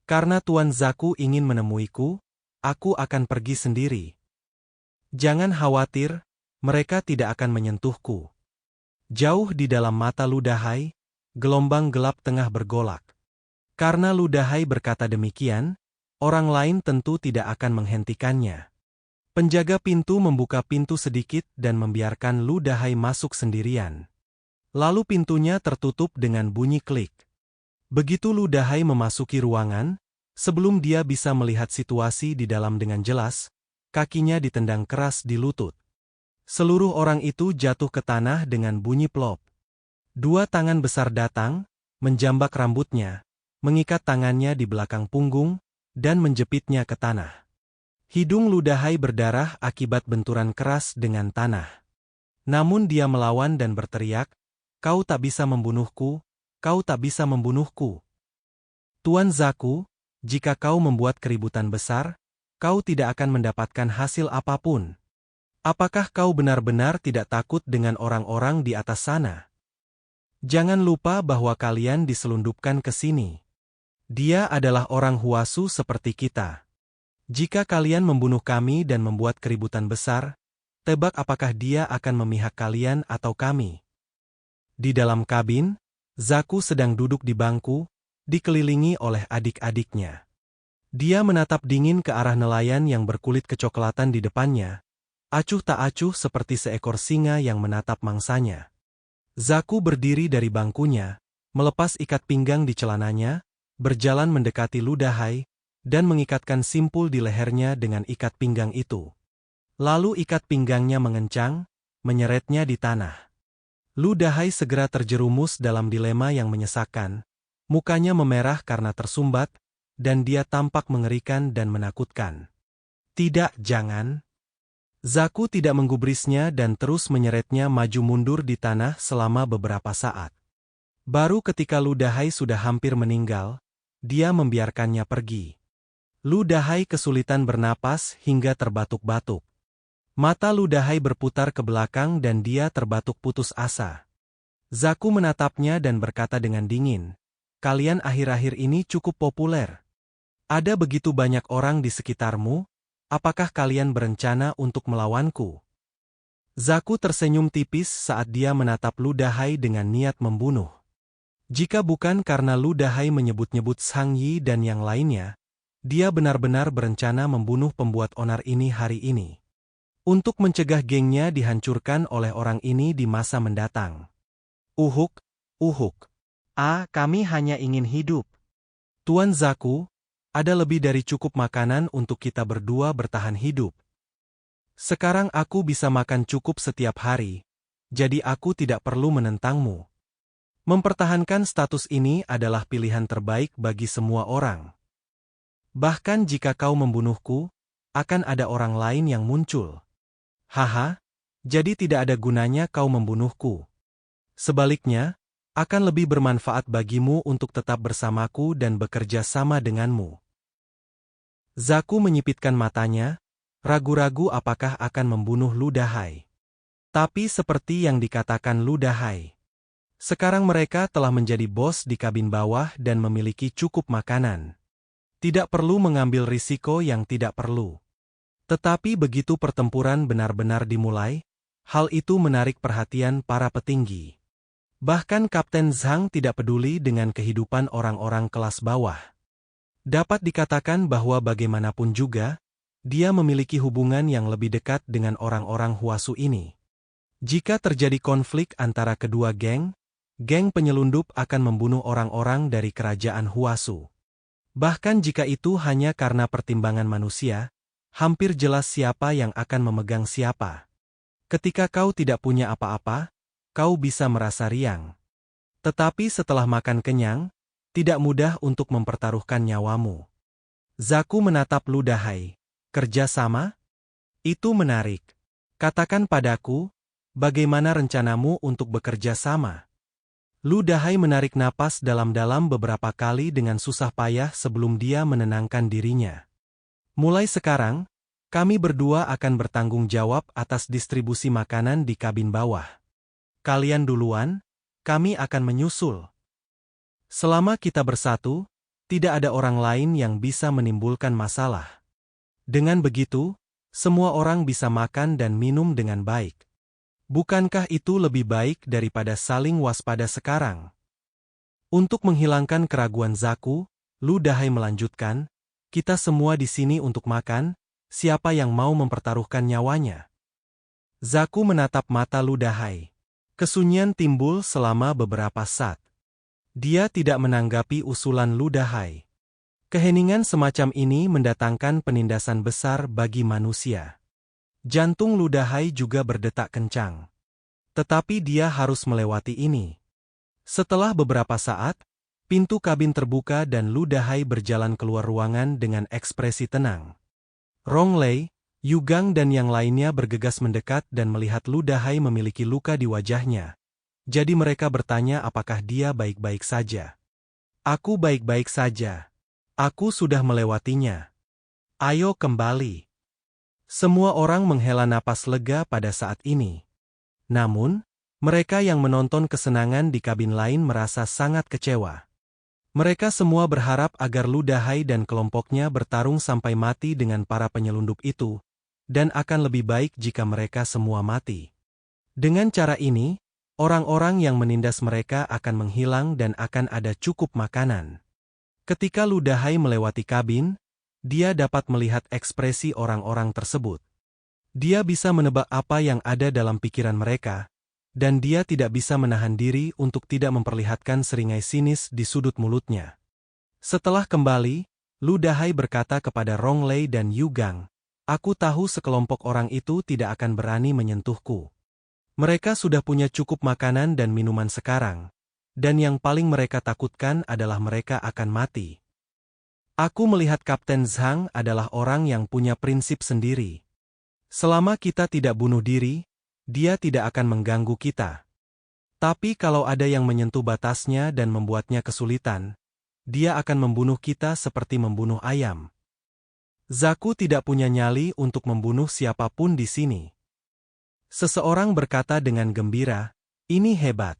Karena Tuan Zaku ingin menemuiku, aku akan pergi sendiri. Jangan khawatir, mereka tidak akan menyentuhku." Jauh di dalam mata Lu Dahai, gelombang gelap tengah bergolak. Karena Lu Dahai berkata demikian, orang lain tentu tidak akan menghentikannya. Penjaga pintu membuka pintu sedikit dan membiarkan Lu Dahai masuk sendirian. Lalu pintunya tertutup dengan bunyi klik. Begitu Lu Dahai memasuki ruangan, sebelum dia bisa melihat situasi di dalam dengan jelas, kakinya ditendang keras di lutut. Seluruh orang itu jatuh ke tanah dengan bunyi plop. Dua tangan besar datang, menjambak rambutnya, mengikat tangannya di belakang punggung, dan menjepitnya ke tanah. Hidung Lu Dahai berdarah akibat benturan keras dengan tanah. Namun dia melawan dan berteriak, "Kau tak bisa membunuhku, kau tak bisa membunuhku. Tuan Zaku, jika kau membuat keributan besar, kau tidak akan mendapatkan hasil apapun. Apakah kau benar-benar tidak takut dengan orang-orang di atas sana? Jangan lupa bahwa kalian diselundupkan ke sini. Dia adalah orang Huasu seperti kita. Jika kalian membunuh kami dan membuat keributan besar, tebak apakah dia akan memihak kalian atau kami." Di dalam kabin, Zaku sedang duduk di bangku, dikelilingi oleh adik-adiknya. Dia menatap dingin ke arah nelayan yang berkulit kecoklatan di depannya, acuh tak acuh seperti seekor singa yang menatap mangsanya. Zaku berdiri dari bangkunya, melepas ikat pinggang di celananya, berjalan mendekati Lu Dahai, dan mengikatkan simpul di lehernya dengan ikat pinggang itu. Lalu ikat pinggangnya mengencang, menyeretnya di tanah. Lu Dahai segera terjerumus dalam dilema yang menyesakkan, mukanya memerah karena tersumbat, dan dia tampak mengerikan dan menakutkan. "Tidak, jangan." Zaku tidak menggubrisnya dan terus menyeretnya maju mundur di tanah selama beberapa saat. Baru ketika Lu Dahai sudah hampir meninggal, dia membiarkannya pergi. Lu Dahai kesulitan bernapas hingga terbatuk-batuk. Mata Lu Dahai berputar ke belakang dan dia terbatuk putus asa. Zaku menatapnya dan berkata dengan dingin, "Kalian akhir-akhir ini cukup populer. Ada begitu banyak orang di sekitarmu, apakah kalian berencana untuk melawanku?" Zaku tersenyum tipis saat dia menatap Lu Dahai dengan niat membunuh. Jika bukan karena Lu Dahai menyebut-nyebut Sang Yi dan yang lainnya, dia benar-benar berencana membunuh pembuat onar ini hari ini. Untuk mencegah gengnya dihancurkan oleh orang ini di masa mendatang. Uhuk, uhuk. Kami hanya ingin hidup. Tuan Zaku, ada lebih dari cukup makanan untuk kita berdua bertahan hidup. Sekarang aku bisa makan cukup setiap hari, jadi aku tidak perlu menentangmu. Mempertahankan status ini adalah pilihan terbaik bagi semua orang. Bahkan jika kau membunuhku, akan ada orang lain yang muncul. Haha, jadi tidak ada gunanya kau membunuhku. Sebaliknya, akan lebih bermanfaat bagimu untuk tetap bersamaku dan bekerja sama denganmu. Zaku menyipitkan matanya, ragu-ragu apakah akan membunuh Lu Dahai. Tapi seperti yang dikatakan Lu Dahai, sekarang mereka telah menjadi bos di kabin bawah dan memiliki cukup makanan. Tidak perlu mengambil risiko yang tidak perlu. Tetapi begitu pertempuran benar-benar dimulai, hal itu menarik perhatian para petinggi. Bahkan Kapten Zhang tidak peduli dengan kehidupan orang-orang kelas bawah. Dapat dikatakan bahwa bagaimanapun juga, dia memiliki hubungan yang lebih dekat dengan orang-orang Huasu ini. Jika terjadi konflik antara kedua geng penyelundup akan membunuh orang-orang dari kerajaan Huasu. Bahkan jika itu hanya karena pertimbangan manusia, hampir jelas siapa yang akan memegang siapa. Ketika kau tidak punya apa-apa, kau bisa merasa riang. Tetapi setelah makan kenyang, tidak mudah untuk mempertaruhkan nyawamu. Zaku menatap Lu Dahai. "Kerja sama? Itu menarik. Katakan padaku, bagaimana rencanamu untuk bekerja sama?" Lu Dahai menarik napas dalam-dalam beberapa kali dengan susah payah sebelum dia menenangkan dirinya. "Mulai sekarang, kami berdua akan bertanggung jawab atas distribusi makanan di kabin bawah. Kalian duluan, kami akan menyusul. Selama kita bersatu, tidak ada orang lain yang bisa menimbulkan masalah. Dengan begitu, semua orang bisa makan dan minum dengan baik. Bukankah itu lebih baik daripada saling waspada sekarang?" Untuk menghilangkan keraguan Zaku, Lu Dahai melanjutkan, "Kita semua di sini untuk makan, siapa yang mau mempertaruhkan nyawanya?" Zaku menatap mata Lu Dahai. Kesunyian timbul selama beberapa saat. Dia tidak menanggapi usulan Ludahai. Keheningan semacam ini mendatangkan penindasan besar bagi manusia. Jantung Ludahai juga berdetak kencang. Tetapi dia harus melewati ini. Setelah beberapa saat, pintu kabin terbuka dan Ludahai berjalan keluar ruangan dengan ekspresi tenang. Ronglei, Yugang dan yang lainnya bergegas mendekat dan melihat Ludahai memiliki luka di wajahnya. Jadi mereka bertanya apakah dia baik-baik saja. Aku baik-baik saja. Aku sudah melewatinya. Ayo kembali. Semua orang menghela napas lega pada saat ini. Namun, mereka yang menonton kesenangan di kabin lain merasa sangat kecewa. Mereka semua berharap agar Ludahai dan kelompoknya bertarung sampai mati dengan para penyelundup itu, dan akan lebih baik jika mereka semua mati. Dengan cara ini, orang-orang yang menindas mereka akan menghilang dan akan ada cukup makanan. Ketika Ludahai melewati kabin, dia dapat melihat ekspresi orang-orang tersebut. Dia bisa menebak apa yang ada dalam pikiran mereka, dan dia tidak bisa menahan diri untuk tidak memperlihatkan seringai sinis di sudut mulutnya. Setelah kembali, Ludahai berkata kepada Ronglei dan Yugang, "Aku tahu sekelompok orang itu tidak akan berani menyentuhku. Mereka sudah punya cukup makanan dan minuman sekarang, dan yang paling mereka takutkan adalah mereka akan mati. Aku melihat Kapten Zhang adalah orang yang punya prinsip sendiri. Selama kita tidak bunuh diri, dia tidak akan mengganggu kita. Tapi kalau ada yang menyentuh batasnya dan membuatnya kesulitan, dia akan membunuh kita seperti membunuh ayam. Zaku tidak punya nyali untuk membunuh siapapun di sini." Seseorang berkata dengan gembira, "Ini hebat.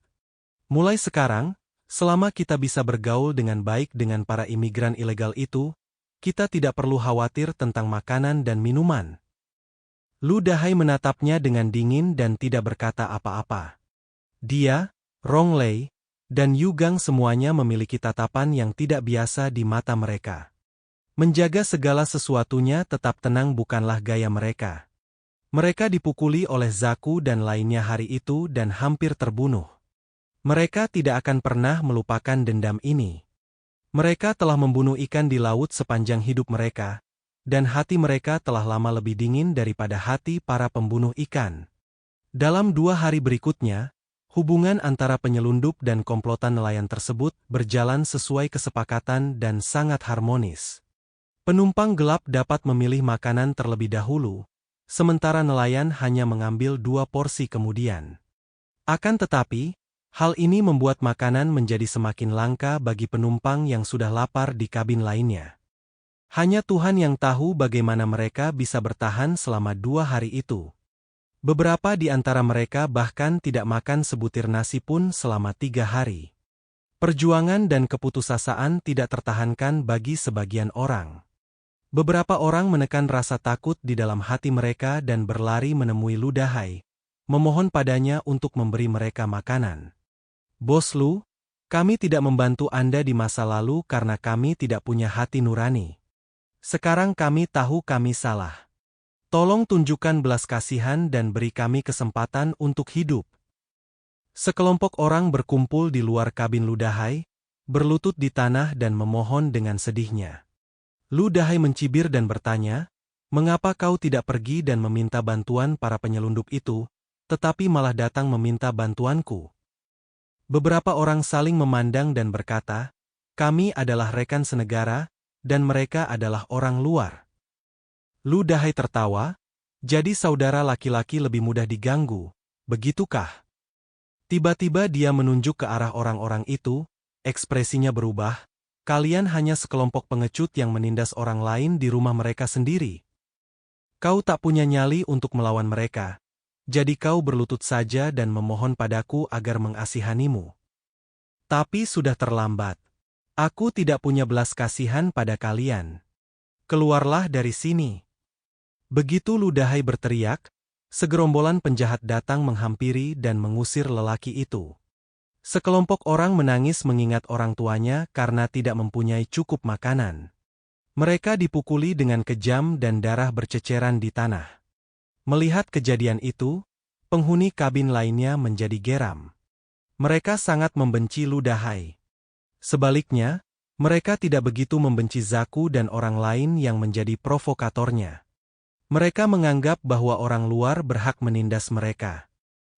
Mulai sekarang, selama kita bisa bergaul dengan baik dengan para imigran ilegal itu, kita tidak perlu khawatir tentang makanan dan minuman." Ludahai menatapnya dengan dingin dan tidak berkata apa-apa. Dia, Ronglei, dan Yugang semuanya memiliki tatapan yang tidak biasa di mata mereka. Menjaga segala sesuatunya tetap tenang bukanlah gaya mereka. Mereka dipukuli oleh Zaku dan lainnya hari itu dan hampir terbunuh. Mereka tidak akan pernah melupakan dendam ini. Mereka telah membunuh ikan di laut sepanjang hidup mereka, dan hati mereka telah lama lebih dingin daripada hati para pembunuh ikan. Dalam 2 hari berikutnya, hubungan antara penyelundup dan komplotan nelayan tersebut berjalan sesuai kesepakatan dan sangat harmonis. Penumpang gelap dapat memilih makanan terlebih dahulu, sementara nelayan hanya mengambil 2 porsi kemudian. Akan tetapi, hal ini membuat makanan menjadi semakin langka bagi penumpang yang sudah lapar di kabin lainnya. Hanya Tuhan yang tahu bagaimana mereka bisa bertahan selama 2 hari itu. Beberapa di antara mereka bahkan tidak makan sebutir nasi pun selama 3 hari. Perjuangan dan keputusasaan tidak tertahankan bagi sebagian orang. Beberapa orang menekan rasa takut di dalam hati mereka dan berlari menemui Ludahai, memohon padanya untuk memberi mereka makanan. "Bos Lu, kami tidak membantu Anda di masa lalu karena kami tidak punya hati nurani. Sekarang kami tahu kami salah. Tolong tunjukkan belas kasihan dan beri kami kesempatan untuk hidup." Sekelompok orang berkumpul di luar kabin Ludahai, berlutut di tanah dan memohon dengan sedihnya. Ludahai mencibir dan bertanya, "Mengapa kau tidak pergi dan meminta bantuan para penyelundup itu, tetapi malah datang meminta bantuanku?" Beberapa orang saling memandang dan berkata, "Kami adalah rekan senegara, dan mereka adalah orang luar." Ludahai tertawa, "Jadi saudara laki-laki lebih mudah diganggu, begitukah?" Tiba-tiba dia menunjuk ke arah orang-orang itu, ekspresinya berubah, "Kalian hanya sekelompok pengecut yang menindas orang lain di rumah mereka sendiri. Kau tak punya nyali untuk melawan mereka, jadi kau berlutut saja dan memohon padaku agar mengasihanimu. Tapi sudah terlambat. Aku tidak punya belas kasihan pada kalian. Keluarlah dari sini." Begitu Ludahai berteriak, segerombolan penjahat datang menghampiri dan mengusir lelaki itu. Sekelompok orang menangis mengingat orang tuanya karena tidak mempunyai cukup makanan. Mereka dipukuli dengan kejam dan darah berceceran di tanah. Melihat kejadian itu, penghuni kabin lainnya menjadi geram. Mereka sangat membenci Ludahai. Sebaliknya, mereka tidak begitu membenci Zaku dan orang lain yang menjadi provokatornya. Mereka menganggap bahwa orang luar berhak menindas mereka.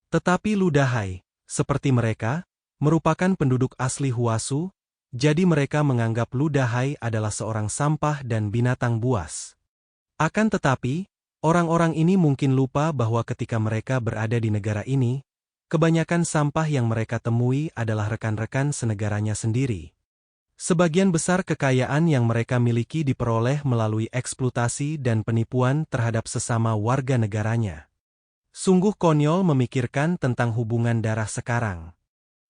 Tetapi Lu Dahai, seperti mereka, merupakan penduduk asli Huasu, jadi mereka menganggap Lu Dahai adalah seorang sampah dan binatang buas. Akan tetapi, orang-orang ini mungkin lupa bahwa ketika mereka berada di negara ini, kebanyakan sampah yang mereka temui adalah rekan-rekan senegaranya sendiri. Sebagian besar kekayaan yang mereka miliki diperoleh melalui eksploitasi dan penipuan terhadap sesama warga negaranya. Sungguh konyol memikirkan tentang hubungan darah sekarang.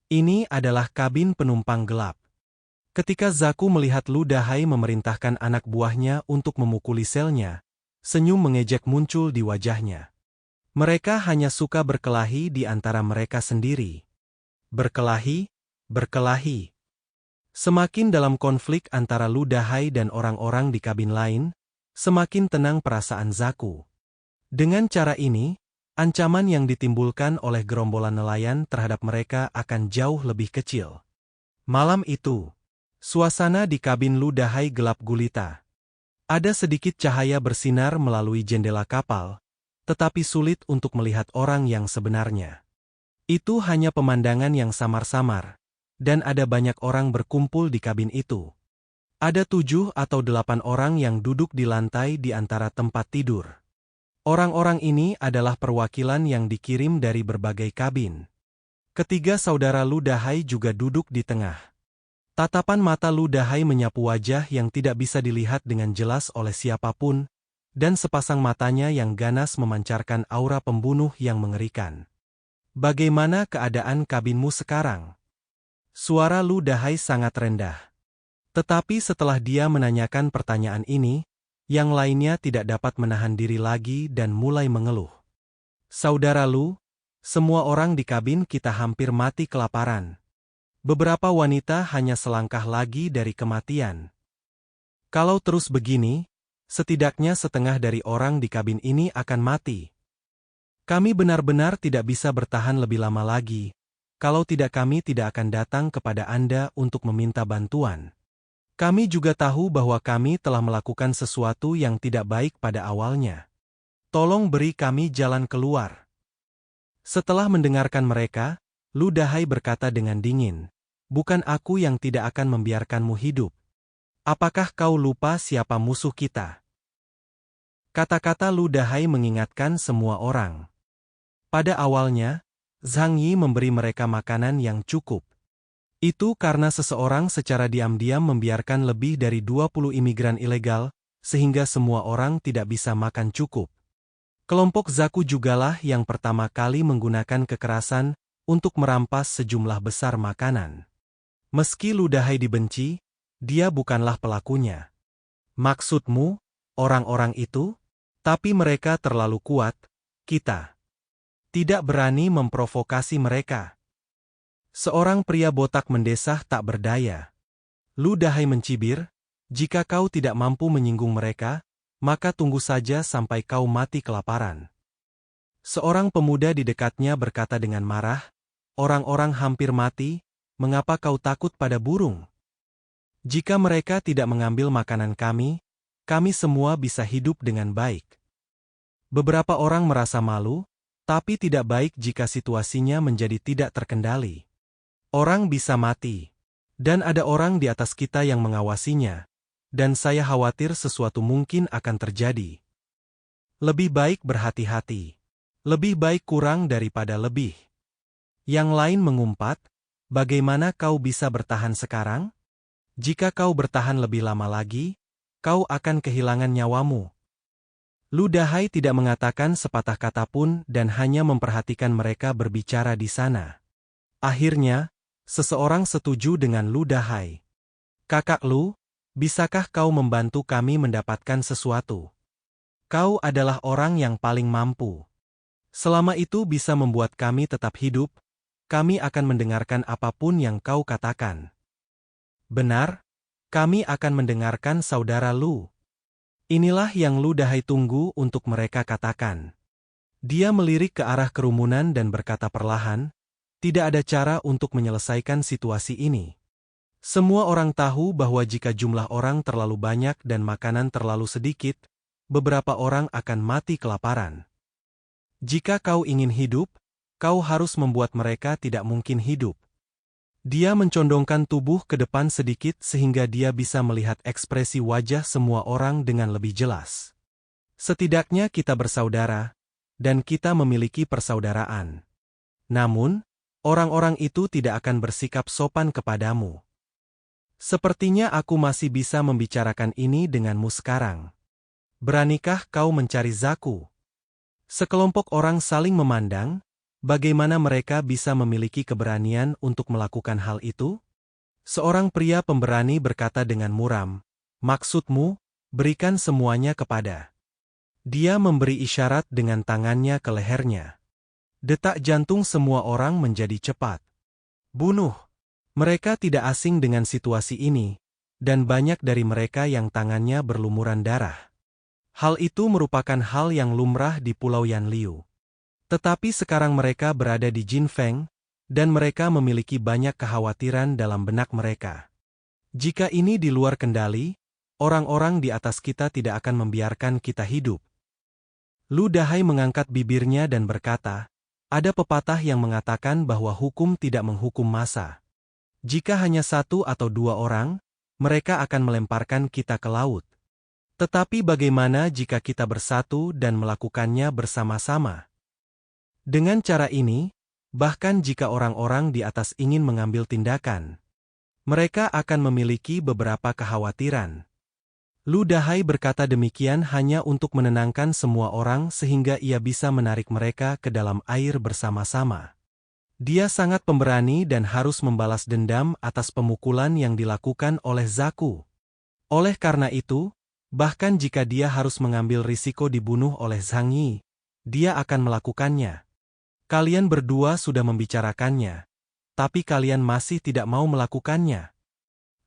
Ini adalah kabin penumpang gelap. Ketika Zaku melihat Lu Dahai memerintahkan anak buahnya untuk memukuli selnya, senyum mengejek muncul di wajahnya. Mereka hanya suka berkelahi di antara mereka sendiri. Berkelahi, berkelahi. Semakin dalam konflik antara Lu Dahai dan orang-orang di kabin lain, semakin tenang perasaan Zaku. Dengan cara ini, ancaman yang ditimbulkan oleh gerombolan nelayan terhadap mereka akan jauh lebih kecil. Malam itu, suasana di kabin Lu Dahai gelap gulita. Ada sedikit cahaya bersinar melalui jendela kapal, tetapi sulit untuk melihat orang yang sebenarnya. Itu hanya pemandangan yang samar-samar. Dan ada banyak orang berkumpul di kabin itu. Ada 7 atau 8 orang yang duduk di lantai di antara tempat tidur. Orang-orang ini adalah perwakilan yang dikirim dari berbagai kabin. Ketiga saudara Lu Dahai juga duduk di tengah. Tatapan mata Lu Dahai menyapu wajah yang tidak bisa dilihat dengan jelas oleh siapapun, dan sepasang matanya yang ganas memancarkan aura pembunuh yang mengerikan. Bagaimana keadaan kabinmu sekarang? Suara Lu Dahai sangat rendah. Tetapi setelah dia menanyakan pertanyaan ini, yang lainnya tidak dapat menahan diri lagi dan mulai mengeluh. Saudara Lu, semua orang di kabin kita hampir mati kelaparan. Beberapa wanita hanya selangkah lagi dari kematian. Kalau terus begini, setidaknya setengah dari orang di kabin ini akan mati. Kami benar-benar tidak bisa bertahan lebih lama lagi. Kalau tidak kami tidak akan datang kepada Anda untuk meminta bantuan. Kami juga tahu bahwa kami telah melakukan sesuatu yang tidak baik pada awalnya. Tolong beri kami jalan keluar. Setelah mendengarkan mereka, Lu Dahai berkata dengan dingin, "Bukan aku yang tidak akan membiarkanmu hidup. Apakah kau lupa siapa musuh kita?" Kata-kata Lu Dahai mengingatkan semua orang. Pada awalnya, Zhang Yi memberi mereka makanan yang cukup. Itu karena seseorang secara diam-diam membiarkan lebih dari 20 imigran ilegal, sehingga semua orang tidak bisa makan cukup. Kelompok Zaku jugalah yang pertama kali menggunakan kekerasan untuk merampas sejumlah besar makanan. Meski Lu Dahai dibenci, dia bukanlah pelakunya. Maksudmu, orang-orang itu? Tapi mereka terlalu kuat, kita tidak berani memprovokasi mereka. Seorang pria botak mendesah tak berdaya. Lu Dahai mencibir, jika kau tidak mampu menyinggung mereka, maka tunggu saja sampai kau mati kelaparan. Seorang pemuda di dekatnya berkata dengan marah, orang-orang hampir mati, mengapa kau takut pada burung? Jika mereka tidak mengambil makanan kami semua bisa hidup dengan baik. Beberapa orang merasa malu, tapi tidak baik jika situasinya menjadi tidak terkendali. Orang bisa mati. Dan ada orang di atas kita yang mengawasinya. Dan saya khawatir sesuatu mungkin akan terjadi. Lebih baik berhati-hati. Lebih baik kurang daripada lebih. Yang lain mengumpat, bagaimana kau bisa bertahan sekarang? Jika kau bertahan lebih lama lagi, kau akan kehilangan nyawamu. Lu Dahai tidak mengatakan sepatah kata pun dan hanya memperhatikan mereka berbicara di sana. Akhirnya, seseorang setuju dengan Lu Dahai. Kakak Lu, bisakah kau membantu kami mendapatkan sesuatu? Kau adalah orang yang paling mampu. Selama itu bisa membuat kami tetap hidup, kami akan mendengarkan apapun yang kau katakan. Benar, kami akan mendengarkan saudara Lu. Inilah yang Lu Dahai tunggu untuk mereka katakan. Dia melirik ke arah kerumunan dan berkata perlahan, tidak ada cara untuk menyelesaikan situasi ini. Semua orang tahu bahwa jika jumlah orang terlalu banyak dan makanan terlalu sedikit, beberapa orang akan mati kelaparan. Jika kau ingin hidup, kau harus membuat mereka tidak mungkin hidup. Dia mencondongkan tubuh ke depan sedikit sehingga dia bisa melihat ekspresi wajah semua orang dengan lebih jelas. Setidaknya kita bersaudara, dan kita memiliki persaudaraan. Namun, orang-orang itu tidak akan bersikap sopan kepadamu. Sepertinya aku masih bisa membicarakan ini denganmu sekarang. Beranikah kau mencari Zaku? Sekelompok orang saling memandang, bagaimana mereka bisa memiliki keberanian untuk melakukan hal itu? Seorang pria pemberani berkata dengan muram, "Maksudmu, berikan semuanya kepada." Dia memberi isyarat dengan tangannya ke lehernya. Detak jantung semua orang menjadi cepat. Bunuh. Mereka tidak asing dengan situasi ini, dan banyak dari mereka yang tangannya berlumuran darah. Hal itu merupakan hal yang lumrah di Pulau Yanliu. Tetapi sekarang mereka berada di Jinfeng, dan mereka memiliki banyak kekhawatiran dalam benak mereka. Jika ini di luar kendali, orang-orang di atas kita tidak akan membiarkan kita hidup. Lu Dahai mengangkat bibirnya dan berkata, ada pepatah yang mengatakan bahwa hukum tidak menghukum massa. Jika hanya 1 atau 2 orang, mereka akan melemparkan kita ke laut. Tetapi bagaimana jika kita bersatu dan melakukannya bersama-sama? Dengan cara ini, bahkan jika orang-orang di atas ingin mengambil tindakan, mereka akan memiliki beberapa kekhawatiran. Lu Dahai berkata demikian hanya untuk menenangkan semua orang sehingga ia bisa menarik mereka ke dalam air bersama-sama. Dia sangat pemberani dan harus membalas dendam atas pemukulan yang dilakukan oleh Zaku. Oleh karena itu, bahkan jika dia harus mengambil risiko dibunuh oleh Zhang Yi, dia akan melakukannya. Kalian berdua sudah membicarakannya, tapi kalian masih tidak mau melakukannya.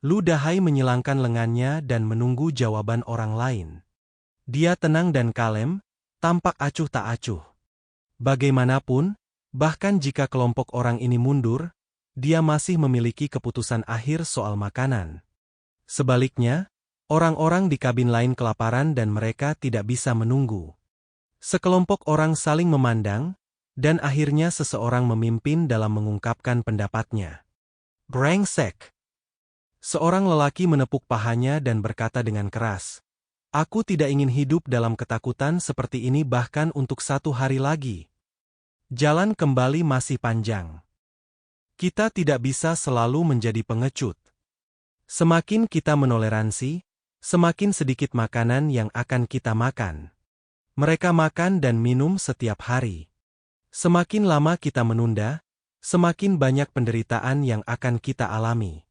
Lu Dahai menyilangkan lengannya dan menunggu jawaban orang lain. Dia tenang dan kalem, tampak acuh tak acuh. Bagaimanapun, bahkan jika kelompok orang ini mundur, dia masih memiliki keputusan akhir soal makanan. Sebaliknya, orang-orang di kabin lain kelaparan dan mereka tidak bisa menunggu. Sekelompok orang saling memandang, dan akhirnya seseorang memimpin dalam mengungkapkan pendapatnya. Brengsek! Seorang lelaki menepuk pahanya dan berkata dengan keras, "Aku tidak ingin hidup dalam ketakutan seperti ini bahkan untuk 1 hari lagi. Jalan kembali masih panjang. Kita tidak bisa selalu menjadi pengecut. Semakin kita menoleransi, semakin sedikit makanan yang akan kita makan. Mereka makan dan minum setiap hari. Semakin lama kita menunda, semakin banyak penderitaan yang akan kita alami.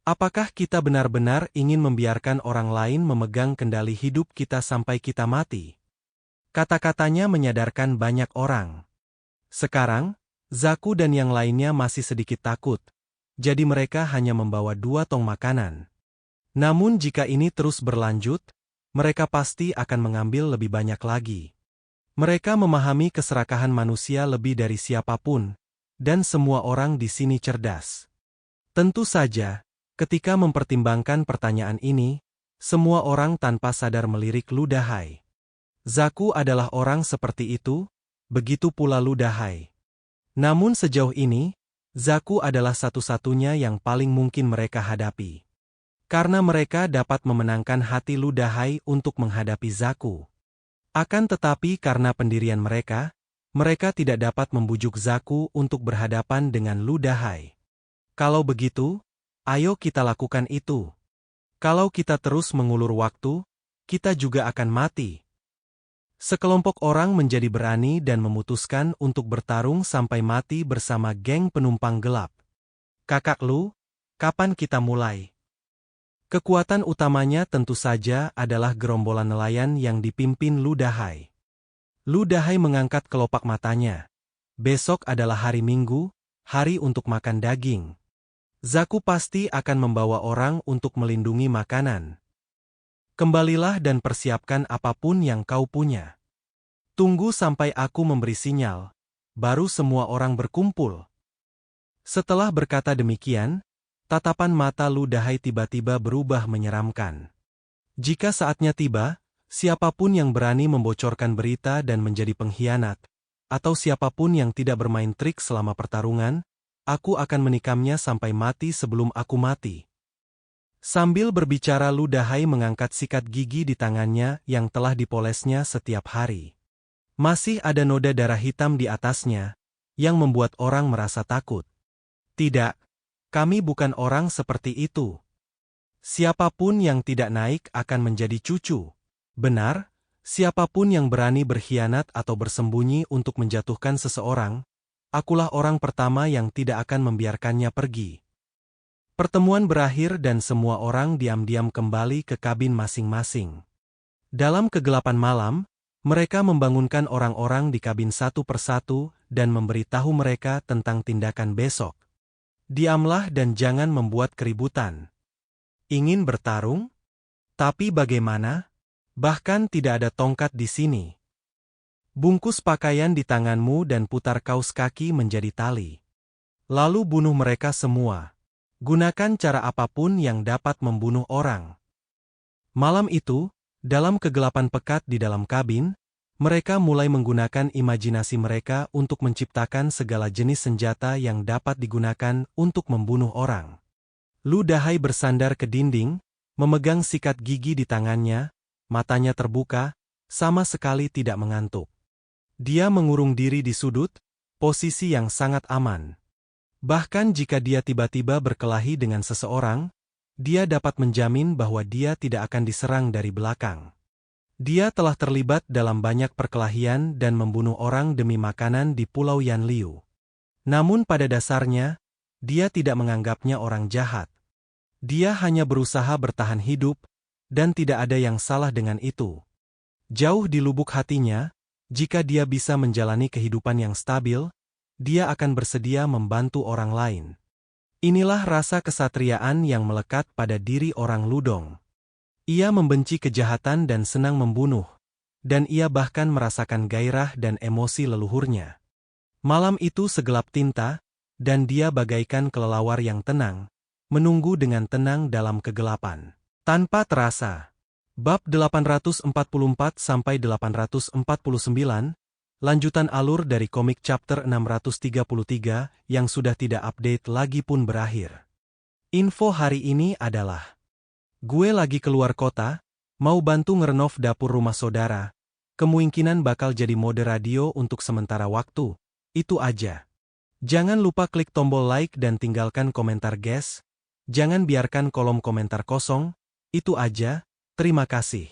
Apakah kita benar-benar ingin membiarkan orang lain memegang kendali hidup kita sampai kita mati?" Kata-katanya menyadarkan banyak orang. Sekarang, Zaku dan yang lainnya masih sedikit takut, jadi mereka hanya membawa 2 tong makanan. Namun jika ini terus berlanjut, mereka pasti akan mengambil lebih banyak lagi. Mereka memahami keserakahan manusia lebih dari siapapun, dan semua orang di sini cerdas. Tentu saja, ketika mempertimbangkan pertanyaan ini, semua orang tanpa sadar melirik Lu Dahai. Zaku adalah orang seperti itu, begitu pula Lu Dahai. Namun sejauh ini, Zaku adalah satu-satunya yang paling mungkin mereka hadapi. Karena mereka dapat memenangkan hati Lu Dahai untuk menghadapi Zaku. Akan tetapi karena pendirian mereka, mereka tidak dapat membujuk Zaku untuk berhadapan dengan Lu Dahai. Kalau begitu, ayo kita lakukan itu. Kalau kita terus mengulur waktu, kita juga akan mati. Sekelompok orang menjadi berani dan memutuskan untuk bertarung sampai mati bersama geng penumpang gelap. "Kakak Lu, kapan kita mulai?" Kekuatan utamanya tentu saja adalah gerombolan nelayan yang dipimpin Lu Dahai. Lu Dahai mengangkat kelopak matanya. Besok adalah hari Minggu, hari untuk makan daging. Zaku pasti akan membawa orang untuk melindungi makanan. Kembalilah dan persiapkan apapun yang kau punya. Tunggu sampai aku memberi sinyal, baru semua orang berkumpul. Setelah berkata demikian, Tatapan mata Lu Dahai tiba-tiba berubah menyeramkan. Jika saatnya tiba, siapapun yang berani membocorkan berita dan menjadi pengkhianat, atau siapapun yang tidak bermain trik selama pertarungan, aku akan menikamnya sampai mati sebelum aku mati. Sambil berbicara Lu Dahai mengangkat sikat gigi di tangannya yang telah dipolesnya setiap hari. Masih ada noda darah hitam di atasnya, yang membuat orang merasa takut. Tidak, kami bukan orang seperti itu. Siapapun yang tidak naik akan menjadi cucu. Benar, siapapun yang berani berkhianat atau bersembunyi untuk menjatuhkan seseorang, akulah orang pertama yang tidak akan membiarkannya pergi. Pertemuan berakhir dan semua orang diam-diam kembali ke kabin masing-masing. Dalam kegelapan malam, mereka membangunkan orang-orang di kabin satu persatu dan memberitahu mereka tentang tindakan besok. Diamlah dan jangan membuat keributan. Ingin bertarung? Tapi bagaimana? Bahkan tidak ada tongkat di sini. Bungkus pakaian di tanganmu dan putar kaus kaki menjadi tali. Lalu bunuh mereka semua. Gunakan cara apapun yang dapat membunuh orang. Malam itu, dalam kegelapan pekat di dalam kabin, mereka mulai menggunakan imajinasi mereka untuk menciptakan segala jenis senjata yang dapat digunakan untuk membunuh orang. Lu Dahai bersandar ke dinding, memegang sikat gigi di tangannya, matanya terbuka, sama sekali tidak mengantuk. Dia mengurung diri di sudut, posisi yang sangat aman. Bahkan jika dia tiba-tiba berkelahi dengan seseorang, dia dapat menjamin bahwa dia tidak akan diserang dari belakang. Dia telah terlibat dalam banyak perkelahian dan membunuh orang demi makanan di Pulau Yanliu. Namun pada dasarnya, dia tidak menganggapnya orang jahat. Dia hanya berusaha bertahan hidup, dan tidak ada yang salah dengan itu. Jauh di lubuk hatinya, jika dia bisa menjalani kehidupan yang stabil, dia akan bersedia membantu orang lain. Inilah rasa kesatriaan yang melekat pada diri orang Ludong. Ia membenci kejahatan dan senang membunuh, dan ia bahkan merasakan gairah dan emosi leluhurnya. Malam itu segelap tinta, dan dia bagaikan kelelawar yang tenang, menunggu dengan tenang dalam kegelapan. Tanpa terasa. Bab 844-849, lanjutan alur dari komik chapter 633 yang sudah tidak update lagi pun berakhir. Info hari ini adalah, gue lagi keluar kota, mau bantu ngerenov dapur rumah saudara, kemungkinan bakal jadi mode radio untuk sementara waktu, itu aja. Jangan lupa klik tombol like dan tinggalkan komentar guys, jangan biarkan kolom komentar kosong, itu aja, terima kasih.